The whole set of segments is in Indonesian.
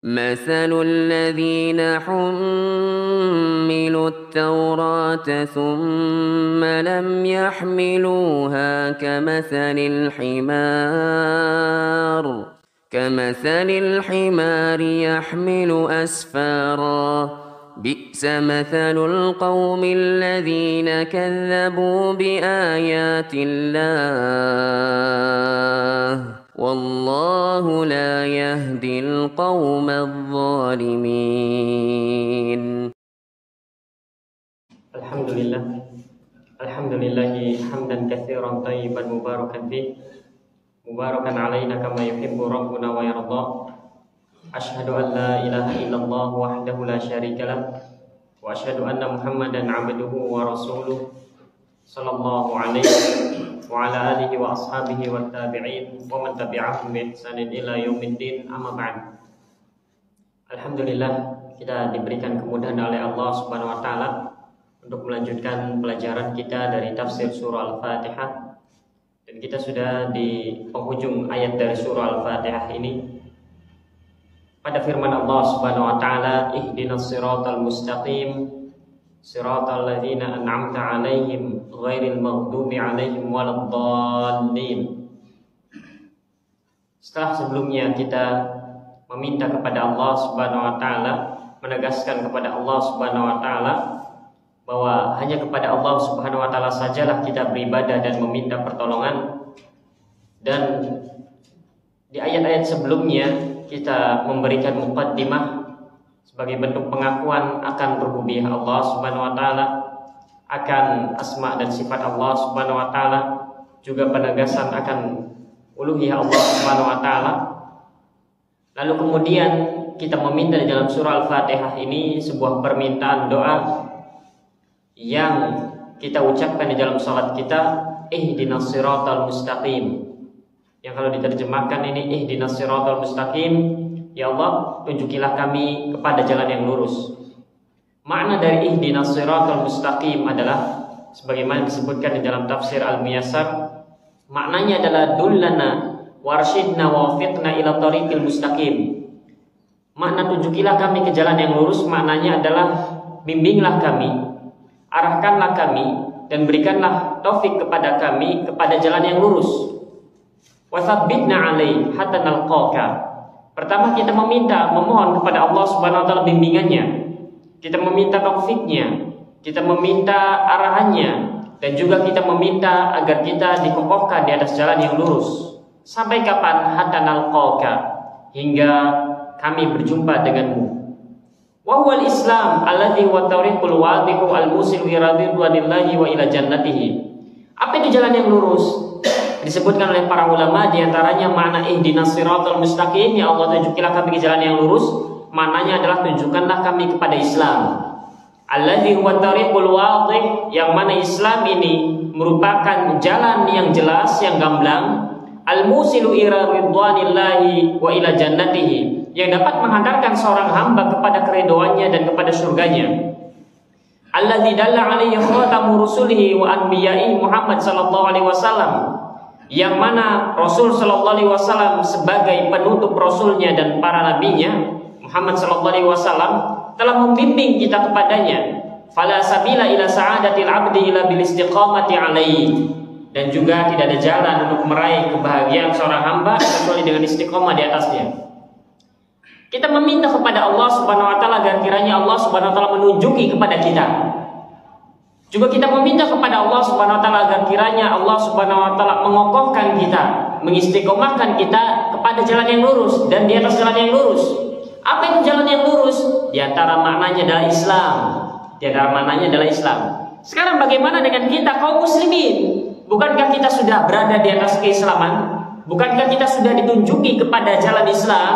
مثل الذين حملوا التوراة ثم لم يحملوها كمثل الحمار يحمل أسفارا بئس مثل القوم الذين كذبوا بآيات الله والله لا يهدي القوم الظالمين. Alhamdulillahi hamdan katsiran thayyiban mubarakan fih mubarakan alaina kama yuhibbu rabbuna wa yarda. Asyhadu an la ilaha illallah wahdahu la syarikalah wa asyhadu anna Muhammadan abduhu wa rasuluh sallallahu alaihi wa ala alihi wa ashabihi wa tabi'in wa man tabi'ahum bi ihsanin ila yaumiddin, amma ba'd. Alhamdulillah, kita diberikan kemudahan oleh Allah Subhanahu wa taala untuk melanjutkan pelajaran kita dari tafsir surah Al-Fatihah, dan kita sudah di penghujung ayat dari surah Al-Fatihah ini. Pada firman Allah Subhanahu wa taala, ihdinas siratal mustaqim siratal ladzina an'amta 'alaihim ghairil maghdubi 'alaihim waladdallin. Setelah sebelumnya kita meminta kepada Allah Subhanahu wa taala, menegaskan kepada Allah Subhanahu wa taala bahwa hanya kepada Allah Subhanahu wa taala sajalah kita beribadah dan meminta pertolongan. Dan di ayat-ayat sebelumnya kita memberikan muqaddimah sebagai bentuk pengakuan akan rububiyah Allah Subhanahu wa taala, akan asma dan sifat Allah Subhanahu wa taala, juga penegasan akan uluhiyah Allah Subhanahu wa taala. Lalu kemudian kita meminta di dalam surah Al-Fatihah ini sebuah permintaan doa yang kita ucapkan di dalam salat kita, ihdinas siratal mustaqim. Yang kalau diterjemahkan ini ihdinas siratal mustaqim, ya Allah, tunjukilah kami kepada jalan yang lurus. Makna dari ihdinas siratal mustaqim adalah sebagaimana disebutkan di dalam tafsir Al-Muyassar, maknanya adalah dullana warsyidna wafiqna ila tariqil mustaqim. Makna tunjukilah kami ke jalan yang lurus maknanya adalah bimbinglah kami, arahkanlah kami, dan berikanlah taufik kepada kami kepada jalan yang lurus. Wa tsabbitna 'alaihi hatta nalqaka. Pertama kita memohon kepada Allah Subhanahu wa taala bimbingannya. Kita meminta taufiknya, kita meminta arahannya, dan juga kita meminta agar kita dikokohkan di atas jalan yang lurus. Sampai kapan? Hatta nalqaka, hingga kami berjumpa denganmu. Wa huwal Islam alladzi huwa tariqul wadihu al-musil ila ridwanillahi wa ila jannatihi. Apa itu jalan yang lurus? Disebutkan oleh para ulama, diantaranya makna ihdinas siratal mustaqim, ya Allah tunjukilah kami ke jalan yang lurus, maknanya adalah tunjukkanlah kami kepada Islam. Alladzi huwa tariqul wadih, yang mana Islam ini merupakan jalan yang jelas, yang gamblang, al-musilu ila ridwanillahi wa ila jannatihi, yang dapat menghantarkan seorang hamba kepada keridhoannya dan kepada surganya. Alladzi dalla alaihi khatamu rusulihi wa anbiya'i Muhammad sallallahu alaihi wasallam, yang mana Rasul sallallahu alaihi wasallam sebagai penutup rasulnya dan para nabinya, Muhammad sallallahu alaihi wasallam telah membimbing kita kepadanya. Fala sabila ila sa'adatil 'abdi ila bil istiqamati alaihi, dan juga tidak ada jalan untuk meraih kebahagiaan seorang hamba kecuali dengan istiqomah di atasnya. Kita meminta kepada Allah Subhanahu wa taala agar kiranya Allah Subhanahu wa taala menunjuki kepada kita. Juga kita meminta kepada Allah Subhanahu wa taala agar kiranya Allah Subhanahu wa taala mengokohkan kita, mengistiqomahkan kita kepada jalan yang lurus dan di atas jalan yang lurus. Apa itu jalan yang lurus? Di antara maknanya adalah Islam. Di antara maknanya adalah Islam. Sekarang bagaimana dengan kita kaum muslimin? Bukankah kita sudah berada di atas keislaman? Bukankah kita sudah ditunjuki kepada jalan Islam?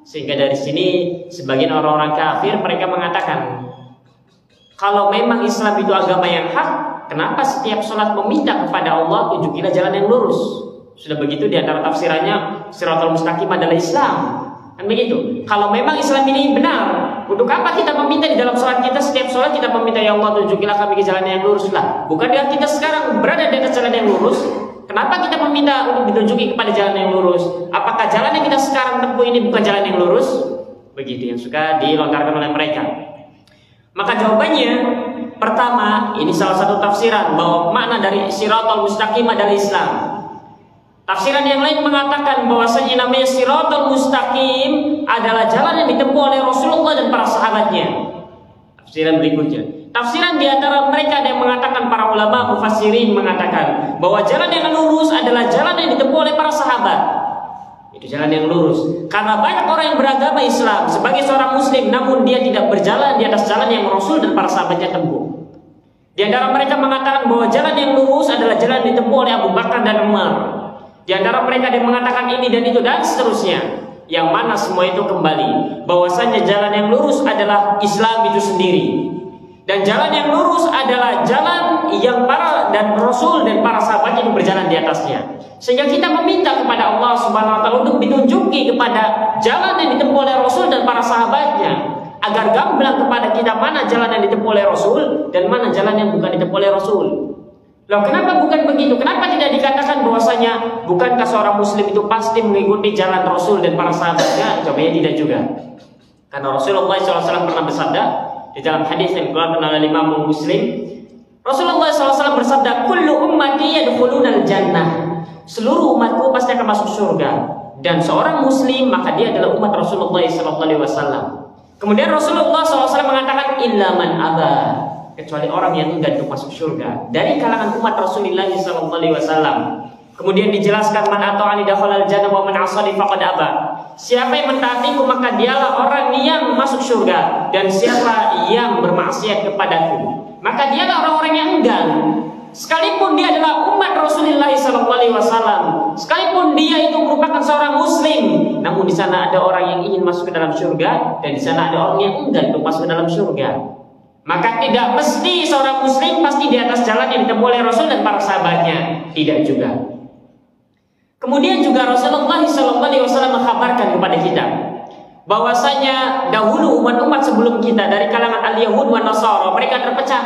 Sehingga dari sini sebagian orang-orang kafir mereka mengatakan, kalau memang Islam itu agama yang hak, kenapa setiap sholat meminta kepada Allah tunjukilah jalan yang lurus? Sudah begitu di antara tafsirannya siratal mustaqim adalah Islam. Kan begitu. Kalau memang Islam ini benar, untuk apa kita meminta di dalam sholat kita? Setiap sholat kita meminta, ya Allah tunjukilah kami ke jalan yang lurus lah. Bukankah kita sekarang berada di atas jalan yang lurus? Kenapa kita meminta untuk ditunjuki kepada jalan yang lurus? Apakah jalan yang kita sekarang tempuh ini bukan jalan yang lurus? Begitu yang suka dilontarkan oleh mereka. Maka jawabannya, pertama, ini salah satu tafsiran bahwa makna dari Shiratal Mustaqim adalah Islam. Tafsiran yang lain mengatakan bahwasanya namanya Shiratal Mustaqim adalah jalan yang ditempuh oleh Rasulullah dan para sahabatnya. Tafsiran berikutnya. Tafsiran di antara mereka ada yang mengatakan, para ulama mufassirin mengatakan bahwa jalan yang lurus adalah jalan yang ditempuh oleh para sahabat. Itu jalan yang lurus. Karena banyak orang yang beragama Islam sebagai seorang muslim, namun dia tidak berjalan di atas jalan yang Rasul dan para sahabatnya tempuh. Di antara mereka mengatakan bahwa jalan yang lurus adalah jalan yang ditempuh oleh Abu Bakar dan Umar. Di antara mereka ada yang mengatakan ini dan itu dan seterusnya. Yang mana semua itu kembali bahwasanya jalan yang lurus adalah Islam itu sendiri. Dan jalan yang lurus adalah jalan yang para dan Rasul dan para sahabatnya itu berjalan di atasnya. Sehingga kita meminta kepada Allah Subhanahu wa taala untuk ditunjuki kepada jalan yang ditempuh oleh Rasul dan para sahabatnya, agar gamblang kepada kita mana jalan yang ditempuh oleh Rasul dan mana jalan yang bukan ditempuh oleh Rasul. Loh, kenapa bukan begitu? Kenapa tidak dikatakan bahwasanya bukankah seorang muslim itu pasti mengikuti jalan Rasul dan para sahabatnya? Jawabnya tidak juga. Karena Rasulullah SAW pernah bersabda di dalam hadis yang dikeluarkan oleh Imam Muslim, Rasulullah SAW bersabda, "Kullu ummati yadkhulunal jannah." Seluruh umatku pasti akan masuk surga. Dan seorang muslim maka dia adalah umat Rasulullah SAW. Kemudian Rasulullah SAW mengatakan, "Illa man aba." Kecuali orang yang enggan untuk masuk surga dari kalangan umat Rasulullah SAW. Kemudian dijelaskan, "Man ata'ani dakhalal jannah wa man 'asani faqad aba." Siapa yang mentaatiku maka dialah orang yang masuk surga, dan siapa yang bermaksiat kepadaku maka dialah orang-orang yang enggan. Sekalipun dia adalah umat Rasulullah SAW, sekalipun dia itu merupakan seorang muslim, namun di sana ada orang yang ingin masuk ke dalam surga dan di sana ada orang yang enggan untuk masuk ke dalam surga. Maka tidak mesti seorang muslim pasti di atas jalan yang ditempuh oleh Rasul dan para sahabatnya, tidak juga. Kemudian juga Rasulullah SAW mengkabarkan kepada kita bahwasanya dahulu umat-umat sebelum kita dari kalangan al-Yahud wa Nasara, mereka terpecah.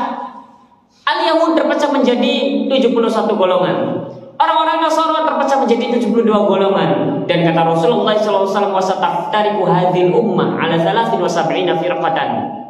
Al-Yahud terpecah menjadi 71 golongan. Orang-orang Nasara terpecah menjadi 72 golongan. Dan kata Rasulullah SAW, "Wasataftariqu hadhil ummah ala 73 firqatan,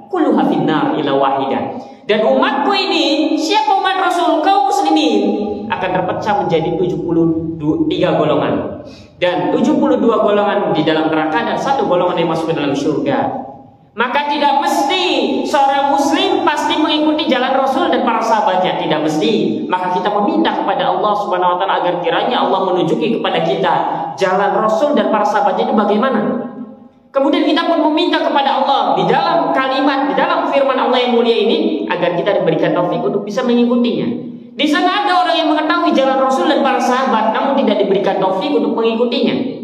kulluha finnar ila wahidah." Dan umatku ini, siapa umat Rasul, kaum muslimin, akan terpecah menjadi 73 golongan. Dan 72 golongan di dalam neraka dan 1 golongan yang masuk ke dalam surga. Maka tidak mesti seorang muslim pasti mengikuti jalan Rasul dan para sahabatnya, tidak mesti. Maka kita meminta kepada Allah Subhanahu wa taala agar kiranya Allah menunjuki kepada kita jalan Rasul dan para sahabatnya itu bagaimana. Kemudian kita pun meminta kepada Allah di dalam kalimat, di dalam firman Allah yang mulia ini, agar kita diberikan taufik untuk bisa mengikutinya. Di sana ada orang yang mengetahui jalan Rasul dan para sahabat, namun tidak diberikan taufik untuk mengikutinya.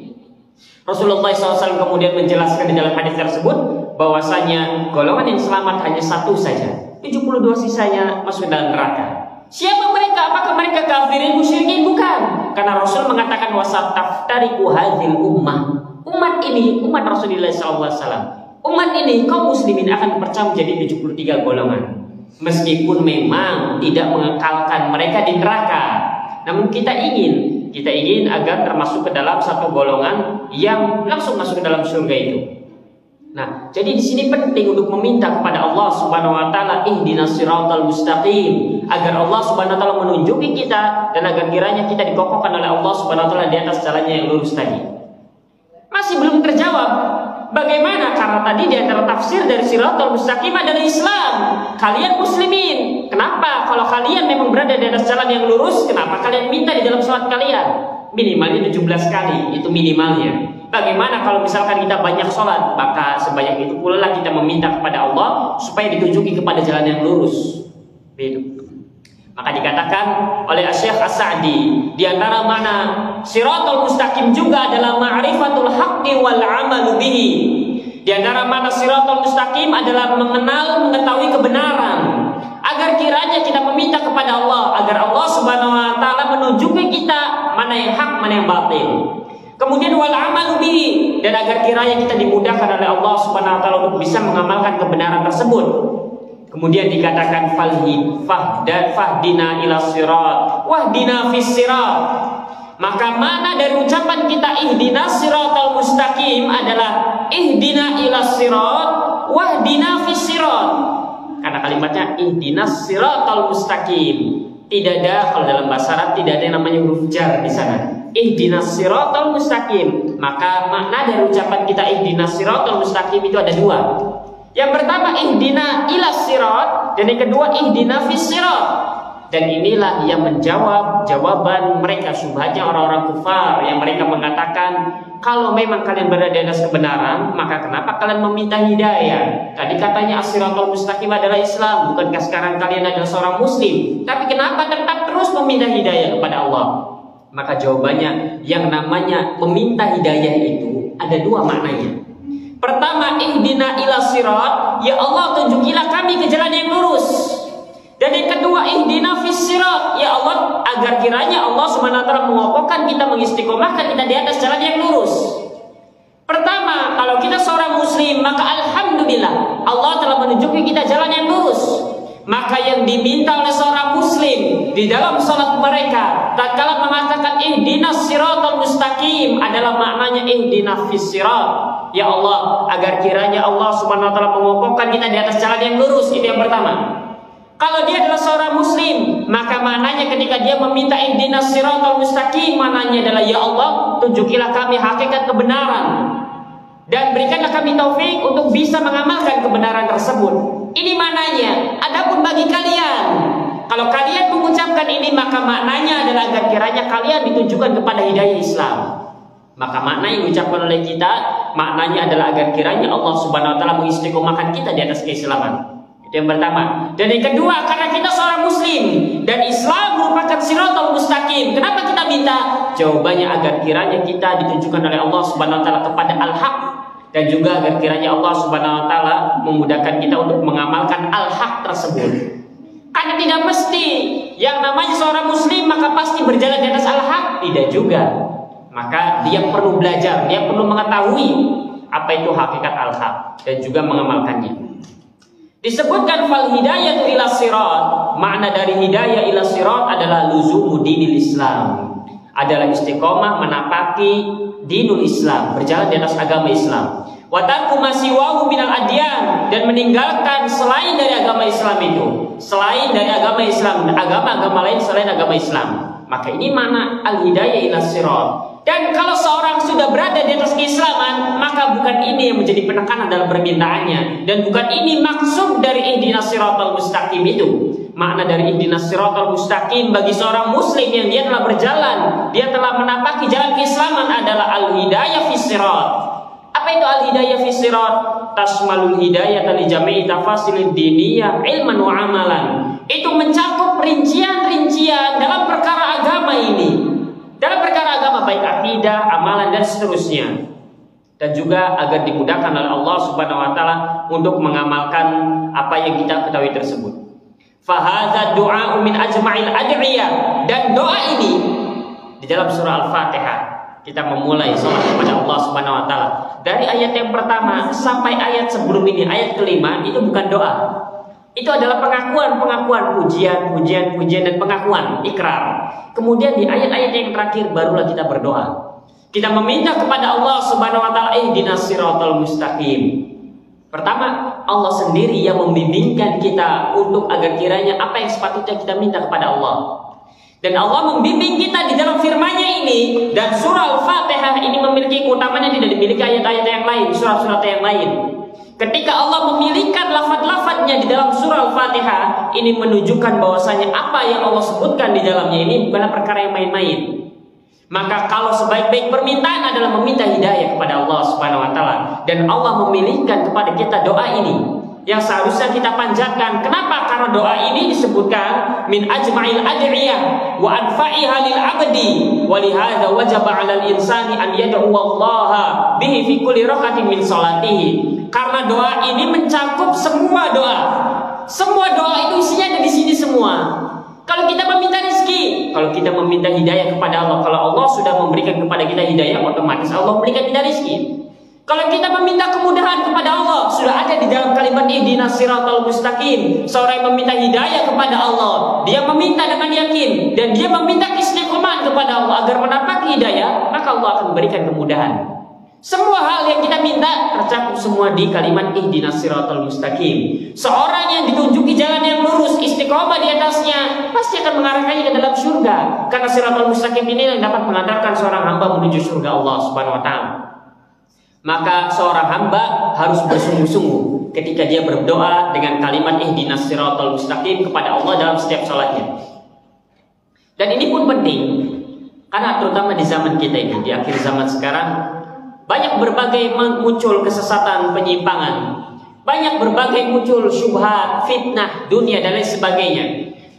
Rasulullah SAW kemudian menjelaskan di dalam hadis tersebut bahwasanya golongan yang selamat hanya 1 saja, 72 sisanya masuk dalam neraka. Siapa mereka? Apakah mereka kafirin, musyrikin? Bukan. Karena Rasul mengatakan, "Wasataftariqu hadhil ummah." Umat ini, umat Rasulullah SAW, umat ini kaum muslimin akan terpecah menjadi 73 golongan. Meskipun memang tidak mengekalkan mereka di neraka, namun kita ingin agar termasuk ke dalam 1 golongan yang langsung masuk ke dalam surga itu. Nah, jadi di sini penting untuk meminta kepada Allah Subhanahu wa taala, ihdinas siratal mustaqim, agar Allah Subhanahu wa taala menunjuki kita dan agar kiranya kita dikokohkan oleh Allah Subhanahu wa taala di atas jalannya yang lurus tadi. Masih belum terjawab. Bagaimana? Karena tadi di antara tafsir dari siratal mustaqim adalah Islam. Kalian muslimin, kenapa kalau kalian memang berada di atas jalan yang lurus, kenapa kalian minta di dalam salat kalian? Minimalnya 17 kali, itu minimalnya. Bagaimana kalau misalkan kita banyak sholat, maka sebanyak itu pula lah kita meminta kepada Allah supaya ditunjuki kepada jalan yang lurus. Begitu. Maka dikatakan oleh Syekh As-Sa'di, di antara mana siratal mustaqim juga adalah ma'rifatul haqqi wal 'amalu bihi. Di antara mana siratal mustaqim adalah mengetahui kebenaran, agar kiranya kita meminta kepada Allah agar Allah Subhanahu wa taala menunjuki kita mana yang hak, mana yang batil. Kemudian wal 'amalu bihi, dan agar kiranya kita dimudahkan oleh Allah Subhanahu wa taala untuk bisa mengamalkan kebenaran tersebut. Kemudian dikatakan fahdina ila sirat wahdina fis sirat. Maka makna dari ucapan kita ihdinas siratal mustaqim adalah ihdina ila sirat wahdina fis sirat. Karena kalimatnya ihdinas siratal mustaqim. Tidak ada, kalau dalam bahasa Arab tidak ada yang namanya huruf jar di sana. Ihdinas siratal mustaqim. Maka makna dari ucapan kita ihdinas siratal mustaqim itu ada dua. Yang pertama ihdina ila sirat, dan yang kedua ihdina fis sirat. Dan inilah yang menjawab jawaban mereka syubhatnya orang-orang kufar yang mereka mengatakan, kalau memang kalian berada di atas kebenaran, maka kenapa kalian meminta hidayah? Tadi katanya as-siratal mustaqim adalah Islam, bukankah sekarang kalian adalah seorang muslim? Tapi kenapa tetap terus meminta hidayah kepada Allah? Maka jawabannya, yang namanya meminta hidayah itu ada dua maknanya. Pertama, ihdina ila sirat, ya Allah tunjukilah kami ke jalan yang lurus. Dan yang kedua, ihdina fis sirat, ya Allah agar kiranya Allah Subhanahu wa taala mengokohkan kita, mengistiqomahkan kita di atas jalan yang lurus. Pertama, kalau kita seorang muslim, maka alhamdulillah Allah telah menunjuki kita jalan yang lurus. Maka yang diminta oleh seorang muslim di dalam salat mereka tatkala mengatakan ihdinas siratal mustaqim adalah maknanya ihdina fis sirat. Ya Allah, agar kiranya Allah Subhanahu wa taala mengokohkan kita di atas jalan yang lurus. Itu yang pertama. Kalau dia adalah seorang muslim, maka maknanya ketika dia meminta ihdinas siratal mustaqim, maknanya adalah ya Allah, tunjukilah kami hakikat kebenaran dan berikanlah kami taufik untuk bisa mengamalkan kebenaran tersebut. Ini maknanya. Adapun bagi kalian, kalau kalian mengucapkan ini, maka maknanya adalah agar kiranya kalian ditunjukkan kepada hidayah Islam. Maka makna yang diucapkan oleh kita, maknanya adalah agar kiranya Allah Subhanahu wa taala mengistiqomahkan kita di atas keislaman. Itu yang pertama. Dan yang kedua, karena kita seorang muslim dan Islam merupakan siratal mustaqim, kenapa kita minta? Jawabannya agar kiranya kita ditunjukkan oleh Allah Subhanahu wa taala kepada al-haq, dan juga agar kiranya Allah Subhanahu wa taala memudahkan kita untuk mengamalkan al-haq tersebut. Karena tidak mesti yang namanya seorang muslim maka pasti berjalan di atas al-haq, tidak juga. Maka dia perlu belajar, dia perlu mengetahui apa itu hakikat al-haq dan juga mengamalkannya. Disebutkan fal hidayatu ila sirat, makna dari hidayah ila sirat adalah luzumu dinil Islam, adalah istiqomah menapaki dinul Islam, berjalan di atas agama Islam. Wa tarku ma siwahu minal adyan, dan meninggalkan selain dari agama Islam itu, selain dari agama Islam, agama-agama lain selain agama Islam. Maka ini makna al-hidayah ila sirat. Dan kalau seorang sudah berada di atas keislaman, maka bukan ini yang menjadi penekanan dalam permintaannya, dan bukan ini maksud dari ihdinas siratal mustaqim itu. Makna dari ihdinas siratal mustaqim bagi seorang muslim yang dia telah berjalan, dia telah menapaki jalan keislaman adalah al-hidayah fis sirat. Apa itu al-hidayah fis sirat? Tasmalul hidayah li jami'i tafasilid diniyah ilman wa amalan. Itu mencakup rincian-rincian dalam perkara agama ini. Dalam perkara agama baik akidah, amalan dan seterusnya. Dan juga agar dimudahkan oleh Allah Subhanahu wa taala untuk mengamalkan apa yang kita ketahui tersebut. Fa hadza du'a min ajma'il ad'iyah, dan doa ini di dalam surah Al-Fatihah. Kita memulai salat kepada Allah Subhanahu wa taala. Dari ayat yang pertama sampai ayat sebelum ini, ayat kelima, itu bukan doa. Itu adalah pengakuan, pujian, dan pengakuan, ikrar. Kemudian di ayat-ayat yang terakhir barulah kita berdoa. Kita meminta kepada Allah Subhanahu wa taala ihdinas siratal mustaqim. Pertama, Allah sendiri yang membimbingkan kita untuk agar kiranya apa yang sepatutnya kita minta kepada Allah. Dan Allah membimbing kita di dalam firman-Nya ini, dan surah Al-Fatihah ini memiliki keutamaan yang tidak dimiliki ayat-ayat yang lain, surat-surat yang lain. Ketika Allah memilihkan lafaz-lafaznya di dalam surah Al-Fatihah, ini menunjukkan bahwasanya apa yang Allah sebutkan di dalamnya ini bukanlah perkara yang main-main. Maka kalau sebaik-baik permintaan adalah meminta hidayah kepada Allah Subhanahu wa taala, dan Allah memilihkan kepada kita doa ini yang seharusnya kita panjatkan. Kenapa? Karena doa ini disebutkan min ajma'il ad'iyah wa anfa'iha lil 'abdi, wa lihadza wajaba 'alal insani an yad'u Allah bihi fi kulli rakatin min salatihi. Karena doa ini mencakup semua doa. Semua doa itu isinya ada di sini semua. Kalau kita meminta rezeki, kalau kita meminta hidayah kepada Allah, kalau Allah sudah memberikan kepada kita hidayah, otomatis Allah memberikan kita rezeki. Kalau kita meminta kemudahan kepada Allah, sudah ada di dalam kalimat ihdinas siratal mustaqim. Seorang yang meminta hidayah kepada Allah, dia meminta dengan yakin dan dia meminta istiqomah kepada Allah agar mendapat hidayah, maka Allah akan memberikan kemudahan. Semua hal yang kita minta tercakup semua di kalimat ihdinas siratal mustaqim. Seorang yang ditunjuki jalan yang lurus, istiqomah di atasnya, pasti akan mengarahkannya ke dalam surga. Karena siratal mustaqim ini yang dapat mengantarkan seorang hamba menuju surga Allah Subhanahu wa taala. Maka seorang hamba harus bersungguh-sungguh ketika dia berdoa dengan kalimat ihdinas siratal mustaqim kepada Allah dalam setiap salatnya. Dan ini pun penting karena terutama di zaman kita ini, di akhir zaman sekarang, banyak berbagai muncul kesesatan, penyimpangan, banyak berbagai muncul syubhat, fitnah, dunia dan lain sebagainya.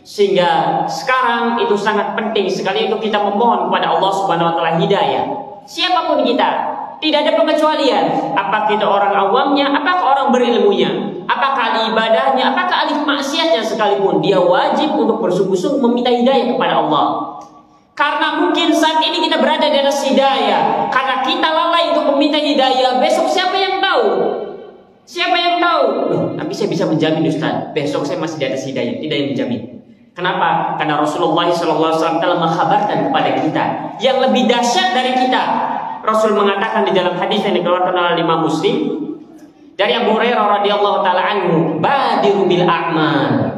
Sehingga sekarang itu sangat penting sekali untuk kita memohon kepada Allah Subhanahu wa taala hidayah. Siapapun kita, tidak ada pengecualian. Apakah kita orang awamnya, apakah orang berilmunya, apakah ahli ibadahnya, apakah ahli maksiatnya sekalipun, dia wajib untuk bersungguh-sungguh meminta hidayah kepada Allah. Karena mungkin saat ini kita berada di atas hidayah, karena kita lalai untuk meminta hidayah. Besok siapa yang tahu? Siapa yang tahu? Loh, tapi saya bisa menjamin Ustaz, besok saya masih di atas hidayah. Tidak yang menjamin. Kenapa? Karena Rasulullah SAW telah mengkhabarkan kepada kita yang lebih dahsyat dari kita. Rasul mengatakan di dalam hadis yang dikeluarkan oleh Imam Muslim dari Abu Hurairah radhiyallahu taala anhu, badiru bil a'mal.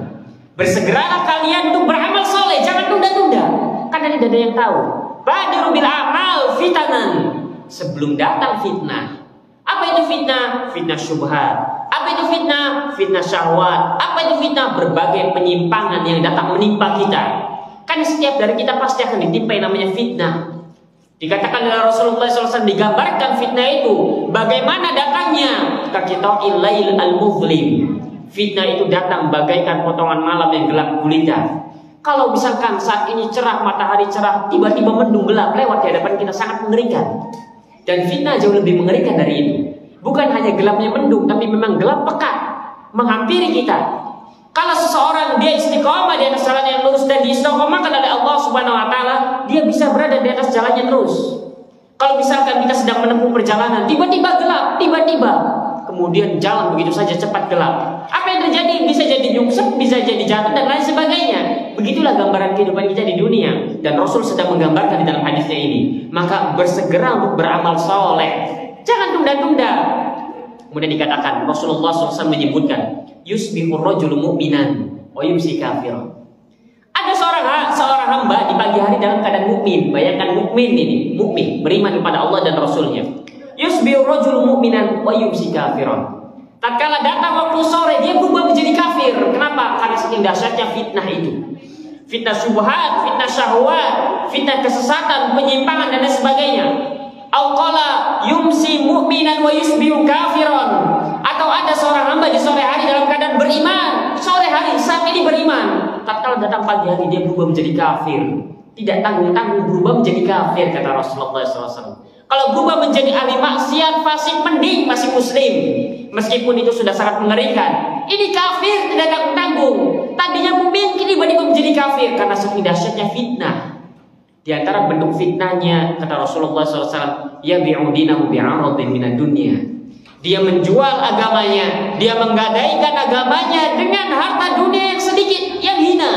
Bersegeralah kalian untuk beramal soleh, jangan tunda-tunda. Karena tidak ada yang tahu. Badiru bil a'mal fitanan. Sebelum datang fitnah. Apa itu fitnah? Fitnah syubhat. Apa itu fitnah? Fitnah syahwat. Apa itu fitnah? Berbagai penyimpangan yang datang menimpa kita. Kan setiap dari kita pasti akan ditimpa yang namanya fitnah. Dikatakan oleh Rasulullah SAW, digambarkan fitnah itu bagaimana datangnya. Kaqita'il lail al-muzlim. Fitnah itu datang bagaikan potongan malam yang gelap gulita. Kalau misalkan saat ini cerah, matahari cerah, tiba-tiba mendung gelap lewat di hadapan kita, sangat mengerikan. Dan fitnah jauh lebih mengerikan dari itu. Bukan hanya gelapnya mendung, tapi memang gelap pekat menghampiri kita. Kalau seseorang dia istiqomah di atas jalan yang lurus dan diistiqomahkan oleh Allah Subhanahu wa taala, dia bisa berada di atas jalannya terus. Kalau misalkan kita sedang menempuh perjalanan, tiba-tiba gelap, tiba-tiba kemudian jalan begitu saja cepat gelap. Apa yang terjadi? Bisa jadi nyungsep, bisa jadi jatuh dan lain sebagainya. Begitulah gambaran kehidupan kita di dunia. Dan Rasul sedang menggambarkan di dalam hadisnya ini. Maka bersegera untuk beramal soleh. Jangan tunda-tunda. Kemudian dikatakan Rasulullah SAW menyebutkan, yusbihur rajulu mu'minan wa yumsi kafiran. Ada seorang hamba di pagi hari dalam keadaan mukmin. Bayangkan mukmin ini, mukmin, beriman kepada Allah dan Rasulnya. Yusbihur rajulu mu'minan wa yumsi kafiran. Tatkala datang waktu sore, dia berubah menjadi kafir. Kenapa? Karena saking dahsyatnya fitnah itu. Fitnah syubhat, fitnah syahwat, fitnah kesesatan, penyimpangan dan lain sebagainya. Auqala yumsi mu'minan wa yusbihu kafiran. Atau ada seorang hamba di sore hari dalam keadaan beriman. Sore hari saat ini beriman. Tatkala datang pagi hari dia berubah menjadi kafir. Tidak tanggung-tanggung berubah menjadi kafir, kata Rasulullah SAW. Kalau berubah menjadi ahli maksiat, fasik, mending masih muslim. Meskipun itu sudah sangat mengerikan. Ini kafir tidak tanggung-tanggung. Tadinya mukmin, kini tiba-tiba menjadi kafir karena saking dahsyatnya fitnah. Di antara bentuk fitnahnya, kata Rasulullah SAW, yabi'u dinahu bi'aradin minad dunya. Dia menjual agamanya, dia menggadaikan agamanya dengan harta dunia yang sedikit, yang hina.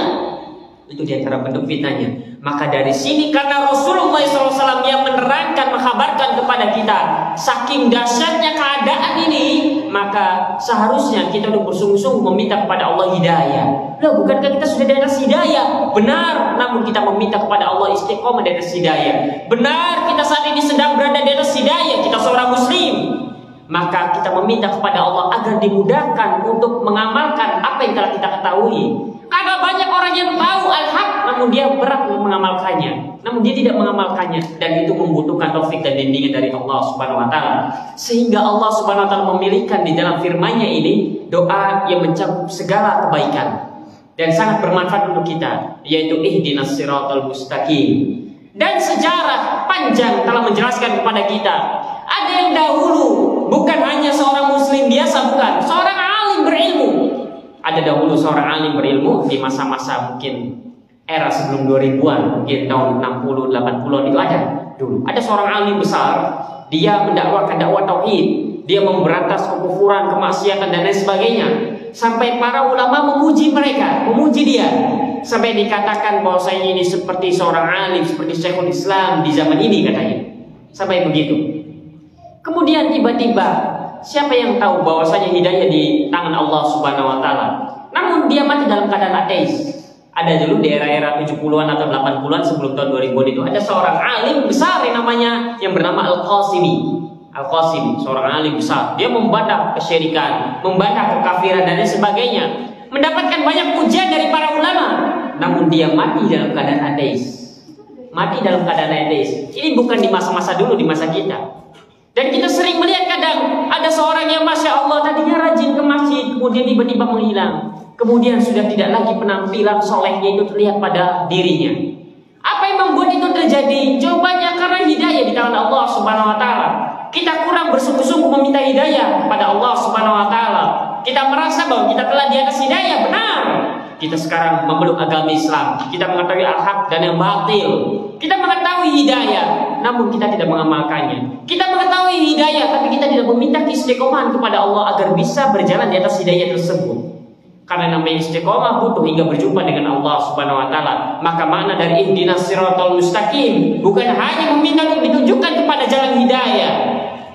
Itu di antara bentuk fitnahnya. Maka dari sini karena Rasulullah SAW yang menerangkan, mengkhabarkan kepada kita saking dahsyatnya keadaan ini, maka seharusnya kita untuk bersungguh-sungguh meminta kepada Allah hidayah. Loh, bukankah kita sudah di atas hidayah? Benar, namun kita meminta kepada Allah istiqomah di atas hidayah. Benar, kita saat ini sedang berada di atas hidayah, kita seorang muslim. Maka kita meminta kepada Allah agar dimudahkan untuk mengamalkan apa yang telah kita ketahui. Karena banyak orang yang tahu al-haq, namun dia berat mengamalkannya, namun dia tidak mengamalkannya, dan itu membutuhkan taufik dan bimbingan dari Allah Subhanahu wa taala. Sehingga Allah Subhanahu wa taala memilihkan di dalam firman-Nya ini doa yang mencakup segala kebaikan dan sangat bermanfaat untuk kita, yaitu ihdinas siratal mustaqim. Dan sejarah panjang telah menjelaskan kepada kita, ada yang dahulu bukan hanya seorang muslim biasa, bukan, seorang alim berilmu. Ada dahulu seorang alim berilmu di masa-masa mungkin era sebelum 2000-an, mungkin tahun 60, 80-an itu ada dulu. Ada seorang alim besar, dia mendakwakan dakwah tauhid. dia memberantas kekufuran, kemaksiatan dan lain sebagainya. Sampai para ulama memuji mereka, memuji dia. Sampai dikatakan bahwasanya ini seperti seorang alim, seperti Syekhul Islam di zaman ini katanya. Sampai begitu. Kemudian tiba-tiba siapa yang tahu bahwasanya hidayah di tangan Allah Subhanahu wa taala. Namun dia mati dalam keadaan ateis. Ada dulu di era-era 70-an atau 80-an sebelum tahun 2000 itu ada seorang alim besar yang bernama Al-Qasimi. Al-Qasimi, seorang alim besar. Dia membantah kesyirikan, membantah kekafiran dan lain sebagainya. Mendapatkan banyak pujian dari para ulama. Namun dia mati dalam keadaan ateis. Mati dalam keadaan ateis. Ini bukan di masa-masa dulu, di masa kita. Dan kita sering melihat kadang ada seorang yang Masya Allah tadinya rajin ke masjid, kemudian tiba-tiba menghilang. Kemudian sudah tidak lagi penampilan solehnya itu terlihat pada dirinya. Apa yang membuat itu terjadi? Jawabannya karena hidayah di tangan Allah Subhanahu wa taala. Kita kurang bersungguh-sungguh meminta hidayah kepada Allah Subhanahu wa taala. Kita merasa bahwa kita telah di atas hidayah, benar. Kita sekarang memeluk agama Islam. Kita mengetahui al-haq dan yang batil. Kita mengetahui hidayah, namun kita tidak mengamalkannya. Kita mengetahui hidayah, tapi kita tidak meminta istiqomah kepada Allah agar bisa berjalan di atas hidayah tersebut. Karena namanya istiqomah butuh hingga berjumpa dengan Allah Subhanahu wa taala. Maka makna dari ihdinas siratal mustaqim bukan hanya meminta untuk ditunjukkan kepada jalan hidayah,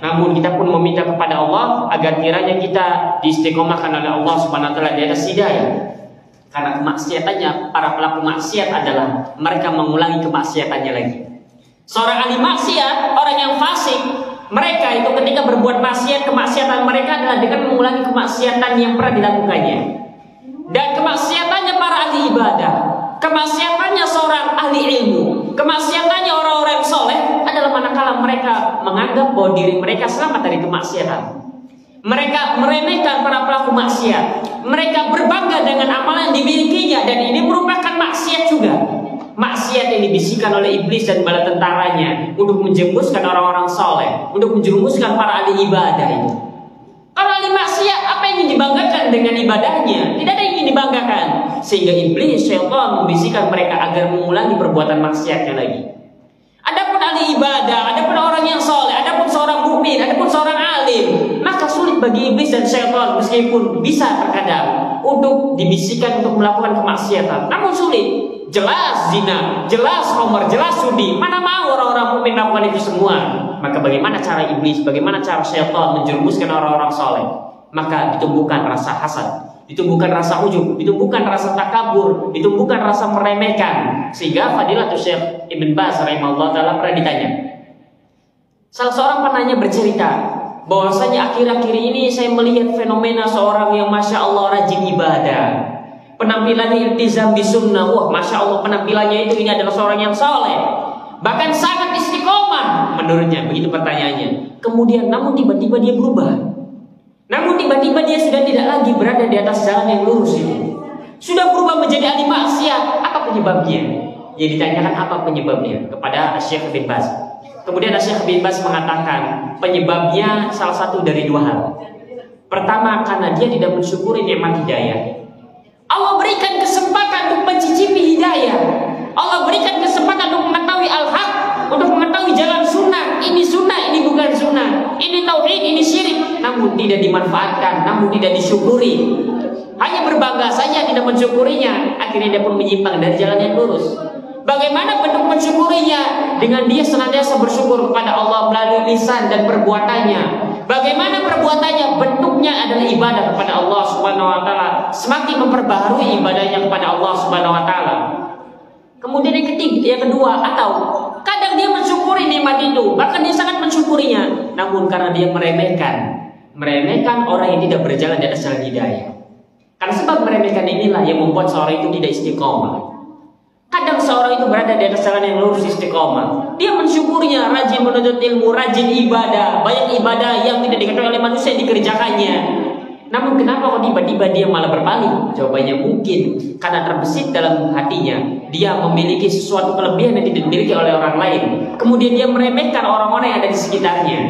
namun kita pun meminta kepada Allah agar kiranya kita diistiqomahkan oleh Allah Subhanahu wa taala di atas hidayah. Karena kemaksiatannya, para pelaku maksiat adalah mereka mengulangi kemaksiatannya lagi. Seorang ahli maksiat, orang yang fasik, mereka itu ketika berbuat maksiat, kemaksiatan mereka adalah dengan mengulangi kemaksiatan yang pernah dilakukannya. Dan kemaksiatannya para ahli ibadah, kemaksiatannya seorang ahli ilmu, kemaksiatannya orang-orang soleh adalah manakala mereka menganggap bahwa diri mereka selamat dari kemaksiatan. Mereka meremehkan para pelaku maksiat. Mereka berbangga dengan amalan yang dimilikinya, dan ini merupakan maksiat juga. Maksiat yang dibisikkan oleh iblis dan bala tentaranya untuk menjerumuskan orang-orang soleh, untuk menjerumuskan para ahli ibadah itu. Kalau ahli maksiat, apa yang ingin dibanggakan dengan ibadahnya? Tidak ada yang ingin dibanggakan. Sehingga iblis, syaitan membisikkan mereka agar mengulangi perbuatan maksiatnya lagi. Adapun ahli ibadah, adapun orang yang soleh, adapun seorang mukmin, adapun seorang alim, maka sulit bagi iblis dan syaitan meskipun bisa terkadang untuk dibisikkan untuk melakukan kemaksiatan. Namun sulit. Jelas zina, jelas homer, jelas judi. Mana mau orang-orang mukmin melakukan itu semua? Maka bagaimana cara iblis, bagaimana cara syaitan menjerumuskan orang-orang soleh? Maka ditumbuhkan rasa hasad, ditumbuhkan rasa ujub, ditumbuhkan rasa takabur, ditumbuhkan rasa meremehkan. Sehingga Fadilatul Syekh Ibn Baz rahimahullah taala pernah ditanya. Salah seorang penanya bercerita bahwasanya akhir-akhir ini saya melihat fenomena seorang yang Masya Allah rajin ibadah, penampilannya iltizam di sunnah. Wah, Masya Allah penampilannya ini adalah seorang yang soleh, bahkan sangat istiqomah menurutnya. Begitu pertanyaannya. Kemudian namun tiba-tiba dia berubah. Namun tiba-tiba dia sudah tidak lagi berada di atas jalan yang lurus itu. Sudah berubah menjadi ahli maksiat. Apa penyebabnya? Yang ditanyakan apa penyebabnya kepada Syekh bin Baz. Kemudian Syekh bin Baz mengatakan penyebabnya salah satu dari dua hal. Pertama, karena dia tidak mensyukuri nikmat hidayah. Allah berikan kesempatan untuk mencicipi hidayah. Allah berikan kesempatan untuk mengetahui al-haq, untuk mengetahui jalan sunnah. Ini sunnah, ini bukan sunnah. Ini tauhid, ini syirik. Namun tidak dimanfaatkan, namun tidak disyukuri. Hanya berbangga saja, tidak mensyukurinya. Akhirnya dia pun menyimpang dari jalan yang lurus. Bagaimana bentuk mensyukurinya? Dengan dia senantiasa bersyukur kepada Allah melalui lisan dan perbuatannya. Bagaimana perbuatannya? Bentuknya adalah ibadah kepada Allah Subhanahu wa taala. Semakin memperbaharui ibadahnya kepada Allah Subhanahu wa taala. Kemudian yang kedua, atau kadang dia mensyukuri nikmat itu, bahkan dia sangat mensyukurinya, namun karena dia meremehkan orang yang tidak berjalan di atas jalan hidayah. Karena sebab meremehkan inilah yang membuat seorang itu tidak istiqomah. Kadang seorang itu berada di atas jalan yang lurus istiqomah. Dia mensyukurnya, rajin menuntut ilmu, rajin ibadah, banyak ibadah yang tidak diketahui oleh manusia yang dikerjakannya. Namun kenapa kok tiba-tiba dia malah berpaling? Jawabannya mungkin karena terbesit dalam hatinya. Dia memiliki sesuatu kelebihan yang tidak dimiliki oleh orang lain. Kemudian dia meremehkan orang-orang yang ada di sekitarnya.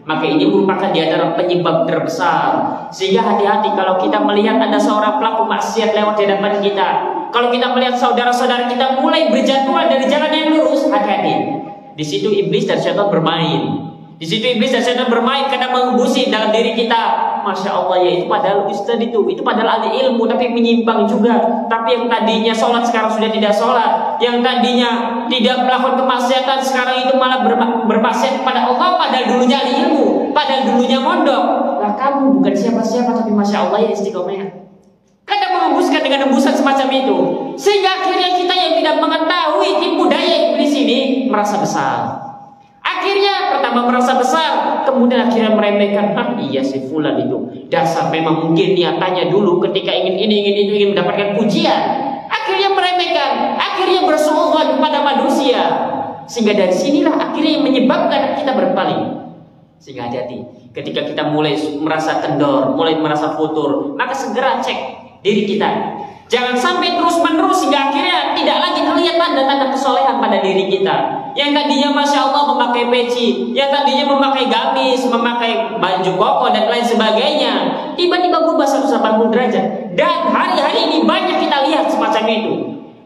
Maka ini merupakan di antara penyebab terbesar. Sehingga hati-hati kalau kita melihat ada seorang pelaku maksiat lewat di hadapan kita. Kalau kita melihat saudara-saudara kita mulai berjatuhan dari jalan yang lurus, hati-hati. Di situ iblis dan syaitan bermain. Di situ iblis dan setan bermain, kadang mengembusi dalam diri kita. Masya Allah ya, itu padahal ustaz itu padahal ahli ilmu tapi menyimpang juga. Tapi yang tadinya sholat sekarang sudah tidak sholat, yang tadinya tidak melakukan kemaksiatan sekarang itu malah bermaksiat kepada Allah. Padahal dulunya ahli ilmu, padahal dulunya mondok. Lah kamu bukan siapa-siapa tapi Masya Allah ya istiqomah. Kadang mengembuskan dengan embusan semacam itu, sehingga akhirnya kita yang tidak mengetahui tipu daya iblis ini merasa besar. Akhirnya pertama merasa besar, kemudian akhirnya meremehkan. Iya si fulan itu dasar memang mungkin niatannya dulu ketika ingin ini ingin itu ingin mendapatkan pujian. Akhirnya meremehkan, akhirnya bersuudzon kepada manusia. Sehingga dari sinilah akhirnya yang menyebabkan kita berpaling. Sehingga hati-hati ketika kita mulai merasa kendor, mulai merasa futur, maka segera cek diri kita. Jangan sampai terus-menerus hingga akhirnya tidak lagi terlihat tanda-tanda kesolehan pada diri kita. Yang tadinya Masya Allah memakai peci, yang tadinya memakai gamis, memakai baju koko dan lain sebagainya, tiba-tiba berubah 180 derajat. Dan hari-hari ini banyak kita lihat semacam itu.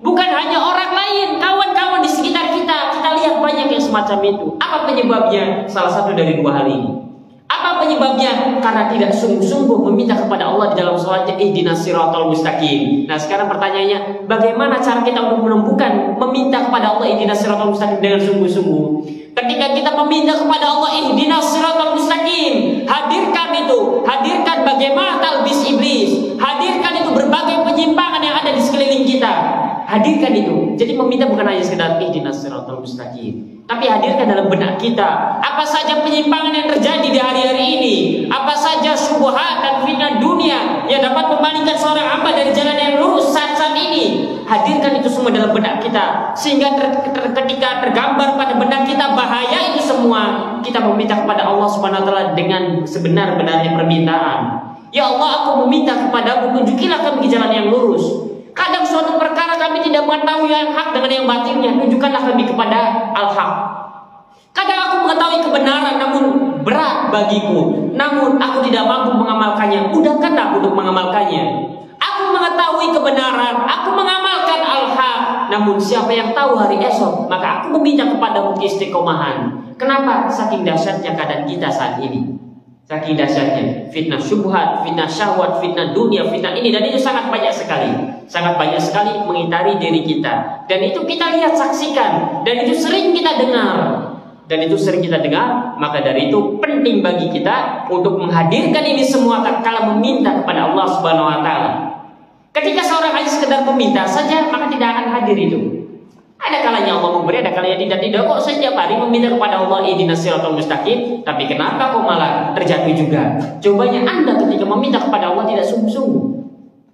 Bukan hanya orang lain, kawan-kawan di sekitar kita, kita lihat banyak yang semacam itu. Apa penyebabnya? Salah satu dari dua hal ini. Apa penyebabnya? Karena tidak sungguh-sungguh meminta kepada Allah di dalam sholatnya, ihdinas siratal mustaqim. Nah sekarang pertanyaannya, bagaimana cara kita untuk menemukan meminta kepada Allah ihdinas siratal mustaqim dengan sungguh-sungguh? Ketika kita meminta kepada Allah ihdinas siratal mustaqim, hadirkan bagaimana talbis iblis, hadirkan itu berbagai penyimpangan yang ada di sekeliling kita. Hadirkan itu. Jadi meminta bukan hanya sekedar ihdinas siratal mustaqim, tapi hadirkan dalam benak kita apa saja penyimpangan yang terjadi di hari-hari ini, apa saja syubhat dan fitnah dunia yang dapat memalingkan seorang hamba dari jalan yang lurus saat ini. Hadirkan itu semua dalam benak kita, sehingga ketika tergambar pada benak kita bahaya itu semua, kita meminta kepada Allah Subhanahu wa taala dengan sebenar-benarnya permintaan. Ya Allah, aku meminta kepadamu, tunjukilah kami jalan yang lurus. Kadang suatu perkara kami tidak mengetahui yang hak dengan yang batilnya, tunjukkanlah kami kepada al-haq. Kadang aku mengetahui kebenaran namun berat bagiku, namun aku tidak mampu mengamalkannya, mudahkanlah aku untuk mengamalkannya. Aku mengetahui kebenaran, aku mengamalkan al-haq, namun siapa yang tahu hari esok, maka aku meminta kepadamu keistiqomahan. Kenapa? Saking dahsyatnya keadaan kita saat ini. Saking dahsyatnya fitnah syubhat, fitnah syahwat, fitnah dunia, fitnah ini dan itu sangat banyak sekali mengitari diri kita, dan itu kita lihat, saksikan, dan itu sering kita dengar, maka dari itu penting bagi kita untuk menghadirkan ini semua tatkala meminta kepada Allah Subhanahu wa taala. Ketika seorang hanya sekedar meminta saja, maka tidak akan hadir itu. Ada kalanya Allah memberi, ada kalanya tidak. Kok setiap hari meminta kepada Allah ihdinas siratal mustaqim, tapi kenapa kok malah terjatuh juga? Jawabannya Anda ketika meminta kepada Allah tidak sungguh-sungguh.